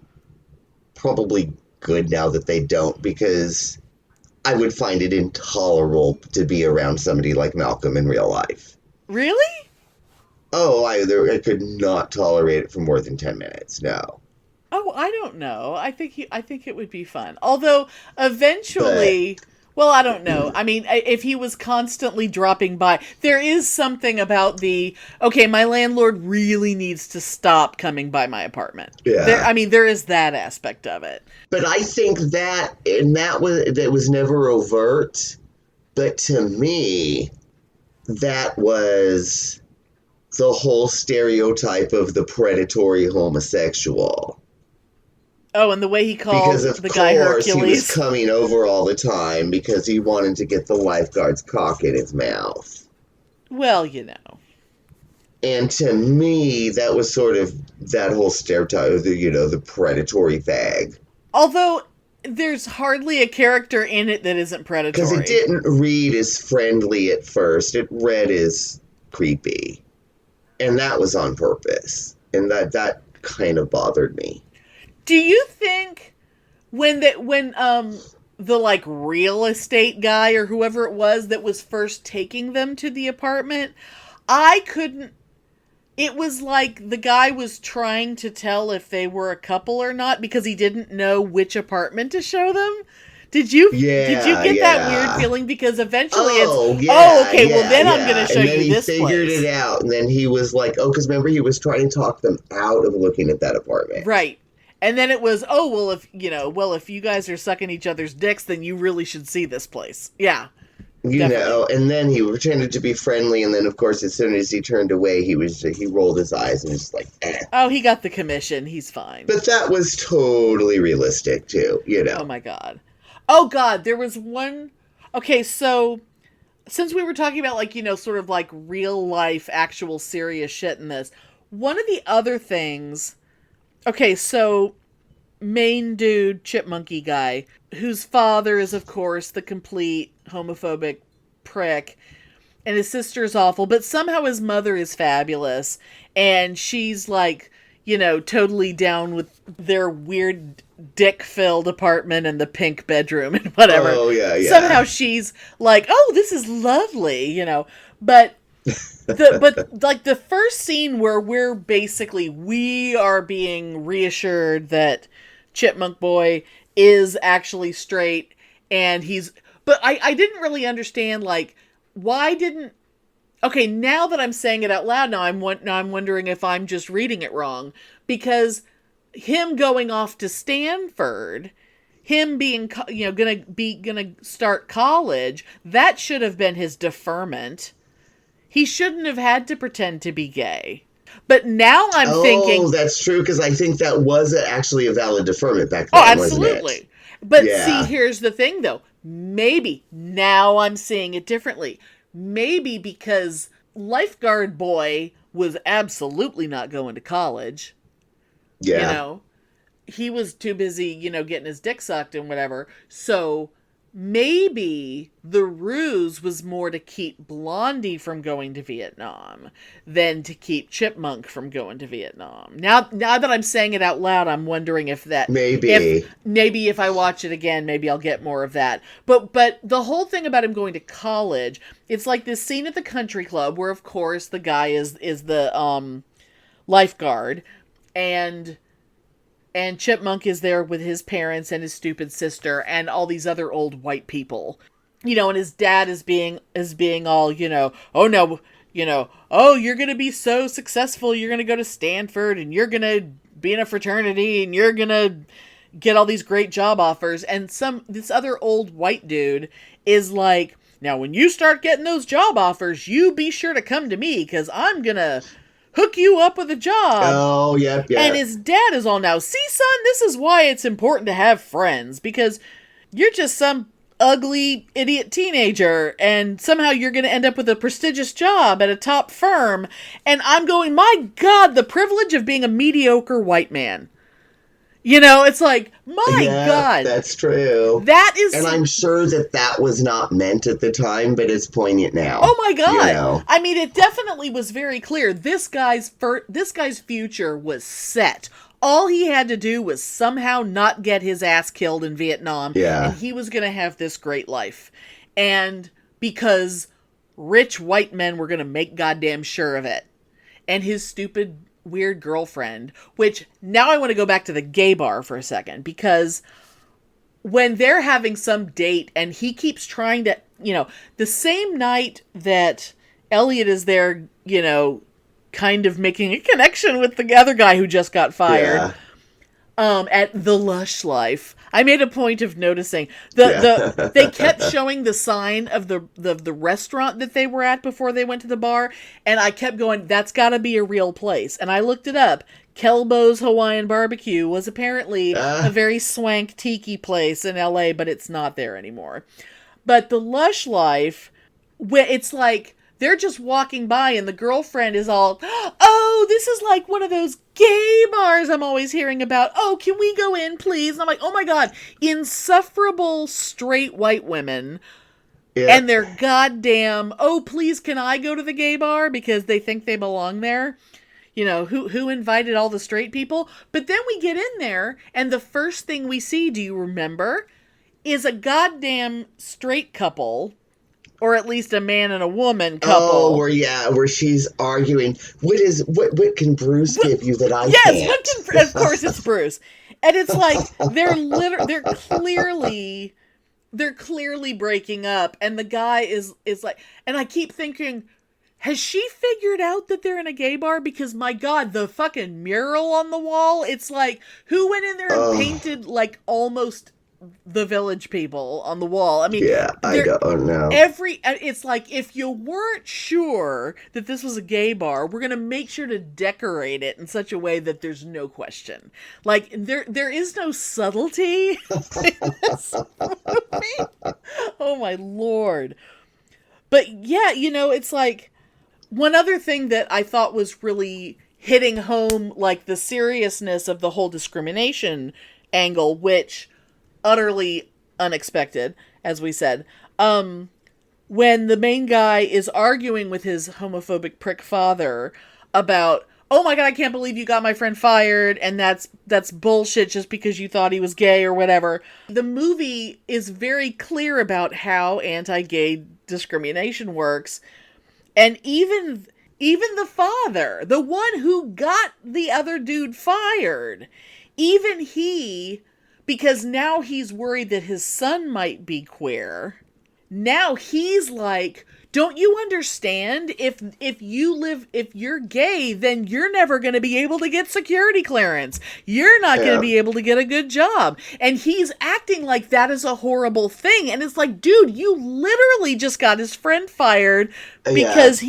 probably good now that they don't, because I would find it intolerable to be around somebody like Malcolm in real life. Really? Oh, I could not tolerate it for more than 10 minutes, no. Oh, I don't know. I think it would be fun. Although eventually, well, I don't know. I mean, if he was constantly dropping by, there is something about okay, my landlord really needs to stop coming by my apartment. Yeah. There is that aspect of it. But I think that was never overt, but to me, that was the whole stereotype of the predatory homosexual. Oh, and the way he called the guy Hercules. He was coming over all the time because he wanted to get the lifeguard's cock in his mouth. Well, you know. And to me, that was sort of that whole stereotype of the predatory fag. Although there's hardly a character in it that isn't predatory. Because it didn't read as friendly at first. It read as creepy. And that was on purpose. And that kind of bothered me. Do you think when the like real estate guy or whoever it was that was first taking them to the apartment, it was like the guy was trying to tell if they were a couple or not because he didn't know which apartment to show them? Did you get that weird feeling? Because eventually I'm going to show you this place. And then he figured it out. And then he was like, because remember, he was trying to talk them out of looking at that apartment. Right. And then it was, if you guys are sucking each other's dicks, then you really should see this place. Yeah. And then he pretended to be friendly, and then, of course, as soon as he turned away, he rolled his eyes and was just like, eh. Oh, he got the commission. He's fine. But that was totally realistic, too, Oh, my God. Oh, God, there was one... Okay, so, since we were talking about, sort of, real-life, actual serious shit in this, one of the other things... Okay, so main dude, chipmunky guy, whose father is, of course, the complete homophobic prick, and his sister's awful, but somehow his mother is fabulous, and she's, totally down with their weird dick-filled apartment and the pink bedroom and whatever. Oh, yeah. Somehow she's like, oh, this is lovely, but... the first scene where we are being reassured that Chipmunk Boy is actually straight and but I didn't really understand, why didn't, okay, now that I'm saying it out loud, now I'm wondering if I'm just reading it wrong, because him going off to Stanford, him being, gonna start college, that should have been his deferment. He shouldn't have had to pretend to be gay. But now I'm thinking... Oh, that's true, because I think that was actually a valid deferment back Oh, then, absolutely. wasn't it? But Yeah. see, here's the thing, though. Maybe, now I'm seeing it differently. Maybe because lifeguard boy was absolutely not going to college. Yeah. You know? He was too busy, getting his dick sucked and whatever. So maybe the ruse was more to keep Blondie from going to Vietnam than to keep Chipmunk from going to Vietnam. Now that I'm saying it out loud, I'm wondering if that... Maybe if I watch it again, maybe I'll get more of that. But the whole thing about him going to college, it's like this scene at the country club where, of course, the guy is the lifeguard, and Chipmunk is there with his parents and his stupid sister and all these other old white people. And his dad is being all, oh no, oh, you're going to be so successful. You're going to go to Stanford and you're going to be in a fraternity and you're going to get all these great job offers. And this other old white dude is like, now when you start getting those job offers, you be sure to come to me because I'm going to hook you up with a job. Oh, yep. And his dad is all, now, see, son, this is why it's important to have friends, because you're just some ugly idiot teenager, and somehow you're going to end up with a prestigious job at a top firm. And I'm going, my God, the privilege of being a mediocre white man. It's like, my God. That's true. That is... And I'm sure that was not meant at the time, but it's poignant now. Oh, my God. I mean, it definitely was very clear. This guy's future was set. All he had to do was somehow not get his ass killed in Vietnam. Yeah. And he was going to have this great life. And because rich white men were going to make goddamn sure of it. And his stupid... weird girlfriend, which now I want to go back to the gay bar for a second, because when they're having some date and he keeps trying to, the same night that Elliot is there, kind of making a connection with the other guy who just got fired, at the Lush Life. I made a point of noticing they kept showing the sign of the restaurant that they were at before they went to the bar, and I kept going, that's gotta be a real place. And I looked it up. Kelbo's Hawaiian Barbecue was apparently a very swank tiki place in LA, but it's not there anymore. But the Lush Life, where it's like they're just walking by and the girlfriend is all, oh, this is like one of those gay bars I'm always hearing about. Oh, can we go in, please? And I'm like, oh my God, insufferable straight white women. Yeah. And they're goddamn, oh, please, can I go to the gay bar? Because they think they belong there. Who invited all the straight people? But then we get in there and the first thing we see, do you remember, is a goddamn straight couple. Or at least a man and a woman couple. Oh, where she's arguing. What can Bruce give you that I can't? Yes, of course it's Bruce. And it's like they're clearly breaking up, and the guy is like, and I keep thinking, has she figured out that they're in a gay bar? Because my God, the fucking mural on the wall, it's like, who went in there and painted like almost the Village People on the wall? I mean, I don't know. It's like, if you weren't sure that this was a gay bar, we're gonna make sure to decorate it in such a way that there's no question. Like, there is no subtlety in this movie. Oh my Lord. But yeah, it's like, one other thing that I thought was really hitting home, like, the seriousness of the whole discrimination angle, which utterly unexpected, as we said. When the main guy is arguing with his homophobic prick father about, oh my God, I can't believe you got my friend fired, and that's bullshit just because you thought he was gay or whatever. The movie is very clear about how anti-gay discrimination works, and even the father, the one who got the other dude fired, even he, because now he's worried that his son might be queer, now he's like, don't you understand? If you're gay, then you're never going to be able to get security clearance. You're not going to be able to get a good job. And he's acting like that is a horrible thing. And it's like, dude, you literally just got his friend fired because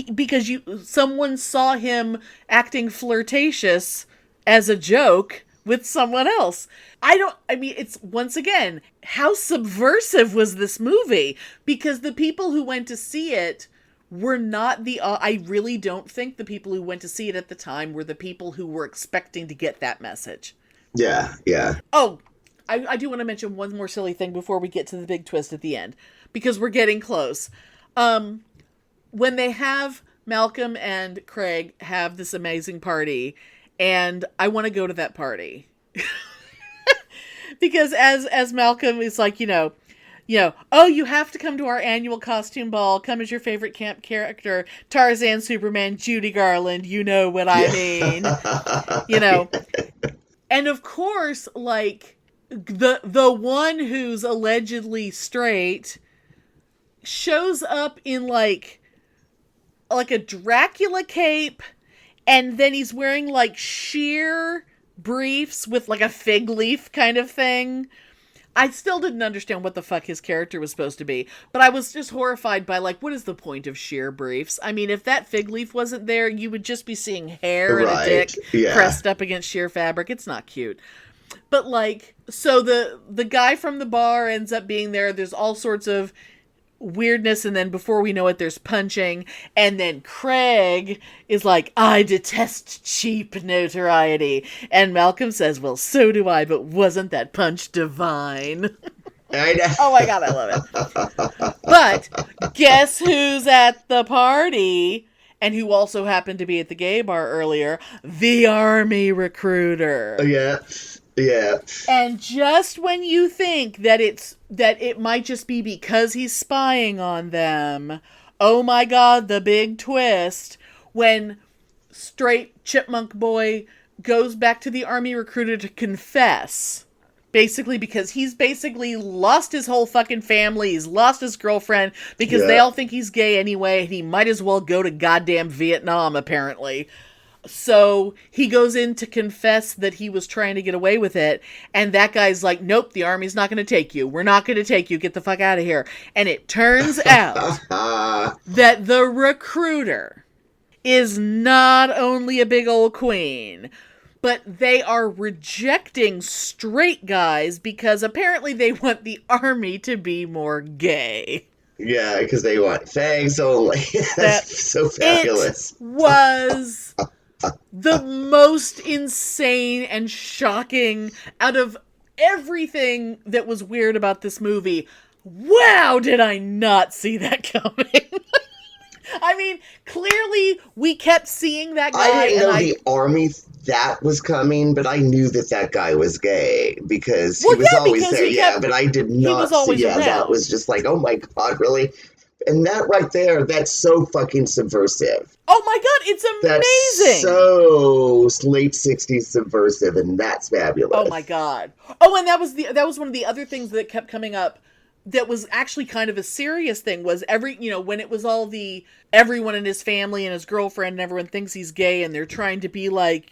someone saw him acting flirtatious as a joke with someone else. It's once again, how subversive was this movie? Because the people who went to see it were not I really don't think the people who went to see it at the time were the people who were expecting to get that message. Yeah, yeah. Oh, I do want to mention one more silly thing before we get to the big twist at the end, because we're getting close. When they have Malcolm and Craig have this amazing party, and I want to go to that party. Because as Malcolm is like, oh, you have to come to our annual costume ball. Come as your favorite camp character, Tarzan, Superman, Judy Garland. You know what I mean. And of course, like the one who's allegedly straight shows up in like a Dracula cape, and then he's wearing like sheer briefs with like a fig leaf kind of thing. I still didn't understand what the fuck his character was supposed to be, but I was just horrified by like, what is the point of sheer briefs? I mean, if that fig leaf wasn't there, you would just be seeing hair and a dick pressed up against sheer fabric. It's not cute. But like, so the guy from the bar ends up being there. There's all sorts of weirdness, and then before we know it, there's punching, and then Craig is like, I detest cheap notoriety, and Malcolm says, well, so do I, but wasn't that punch divine? I know. Oh my god, I love it. But guess who's at the party, and who also happened to be at the gay bar earlier? The army recruiter. Yeah. And just when you think that it might just be because he's spying on them, oh my god, the big twist, when straight chipmunk boy goes back to the army recruiter to confess. Basically because he's basically lost his whole fucking family, he's lost his girlfriend, because they all think he's gay anyway, and he might as well go to goddamn Vietnam, apparently. So he goes in to confess that he was trying to get away with it. And that guy's like, nope, the army's not going to take you. We're not going to take you. Get the fuck out of here. And it turns out that the recruiter is not only a big old queen, but they are rejecting straight guys because apparently they want the army to be more gay. Yeah, because they want fags only. That's so fabulous. It was the most insane and shocking out of everything that was weird about this movie. Wow, did I not see that coming? I mean, clearly we kept seeing that guy. I didn't know the army that was coming, but I knew that guy was gay because he was always there. But I did not see. Yeah, that was just like, oh my god, really? And that right there, that's so fucking subversive. Oh my god, it's amazing. That's so late 60s subversive, and that's fabulous. Oh my god. Oh, and that was one of the other things that kept coming up that was actually kind of a serious thing, was when it was all everyone in his family and his girlfriend and everyone thinks he's gay and they're trying to be like,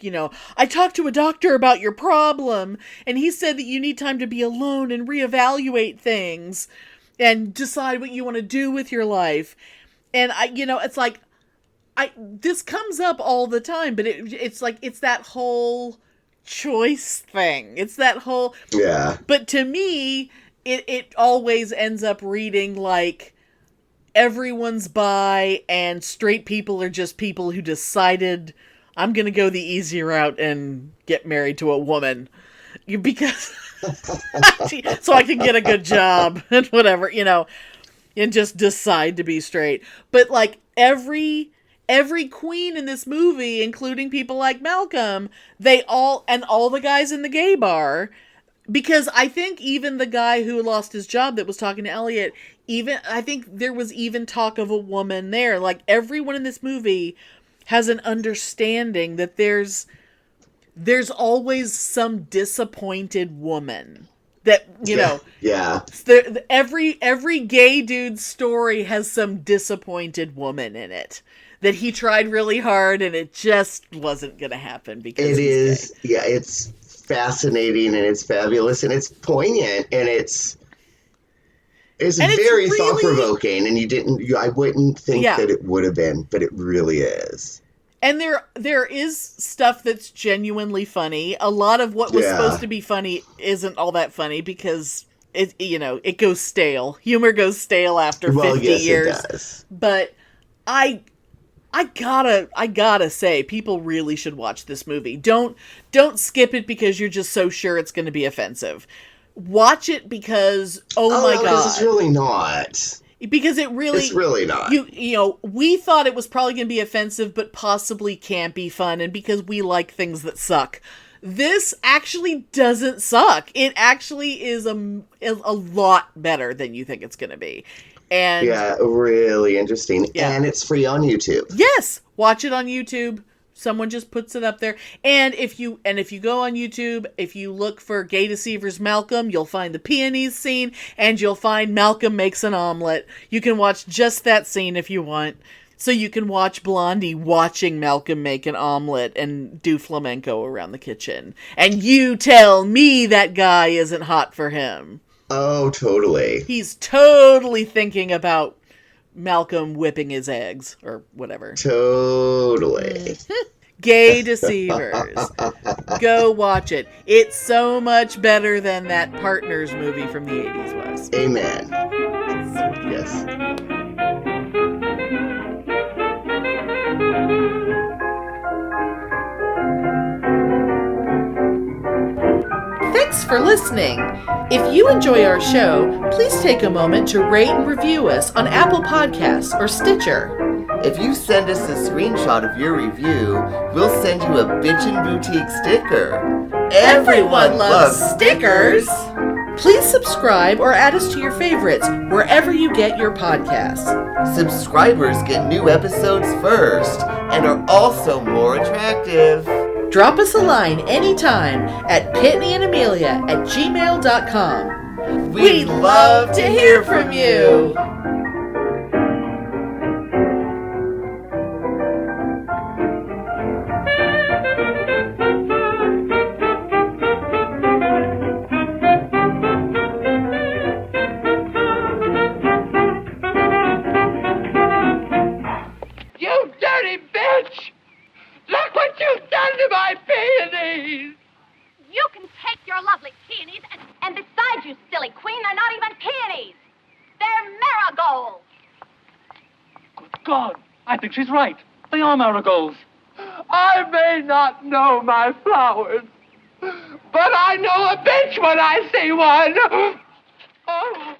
I talked to a doctor about your problem and he said that you need time to be alone and reevaluate things and decide what you want to do with your life. And it's like, this comes up all the time, but it's like, it's that whole choice thing. It's that whole, but to me, it always ends up reading like everyone's bi and straight people are just people who decided I'm going to go the easy route and get married to a woman because so I can get a good job and whatever, and just decide to be straight. But like every queen in this movie, including people like Malcolm, all the guys in the gay bar, because I think even the guy who lost his job that was talking to Elliot, I think there was even talk of a woman there. Like everyone in this movie has an understanding that there's always some disappointed woman That, you know, Yeah. every gay dude's story has some disappointed woman in it. That he tried really hard and it just wasn't going to happen because It he's is, gay. yeah, it's fascinating and it's fabulous and it's poignant and it's very really thought-provoking, and I wouldn't think Yeah. that it would have been, but it really is. And there is stuff that's genuinely funny. A lot of what was supposed to be funny isn't all that funny because it goes stale. Humor goes stale after 50 years. It does. But I gotta say, people really should watch this movie. Don't skip it because you're just so sure it's going to be offensive. Watch it because my God, it's really not. Because it's really not. We thought it was probably going to be offensive, but possibly campy fun, and because we like things that suck. This actually doesn't suck. It actually is a lot better than you think it's going to be. And yeah, really interesting. Yeah. And it's free on YouTube. Yes, watch it on YouTube. Someone just puts it up there. And if you go on YouTube, if you look for Gay Deceivers Malcolm, you'll find the Peonies scene, and you'll find Malcolm makes an omelet. You can watch just that scene if you want. So you can watch Blondie watching Malcolm make an omelet and do flamenco around the kitchen. And you tell me that guy isn't hot for him. Oh, totally. He's totally thinking about Malcolm whipping his eggs or whatever. Totally. Gay Deceivers. Go watch it. It's so much better than that Partners movie from the 80s was. Amen. Yes. Thanks for listening. If you enjoy our show, please take a moment to rate and review us on Apple Podcasts or Stitcher. If you send us a screenshot of your review, we'll send you a Bitchin' Boutique sticker. Everyone loves stickers. Please subscribe or add us to your favorites wherever you get your podcasts. Subscribers get new episodes first and are also more attractive. Drop us a line anytime at PitneyAndAmelia@gmail.com. We'd love to hear from you. You dirty bitch! Look what you've done to my peonies! You can take your lovely peonies, and besides, you silly queen, they're not even peonies. They're marigolds. Good God, I think she's right. They are marigolds. I may not know my flowers, but I know a bitch when I see one. Oh.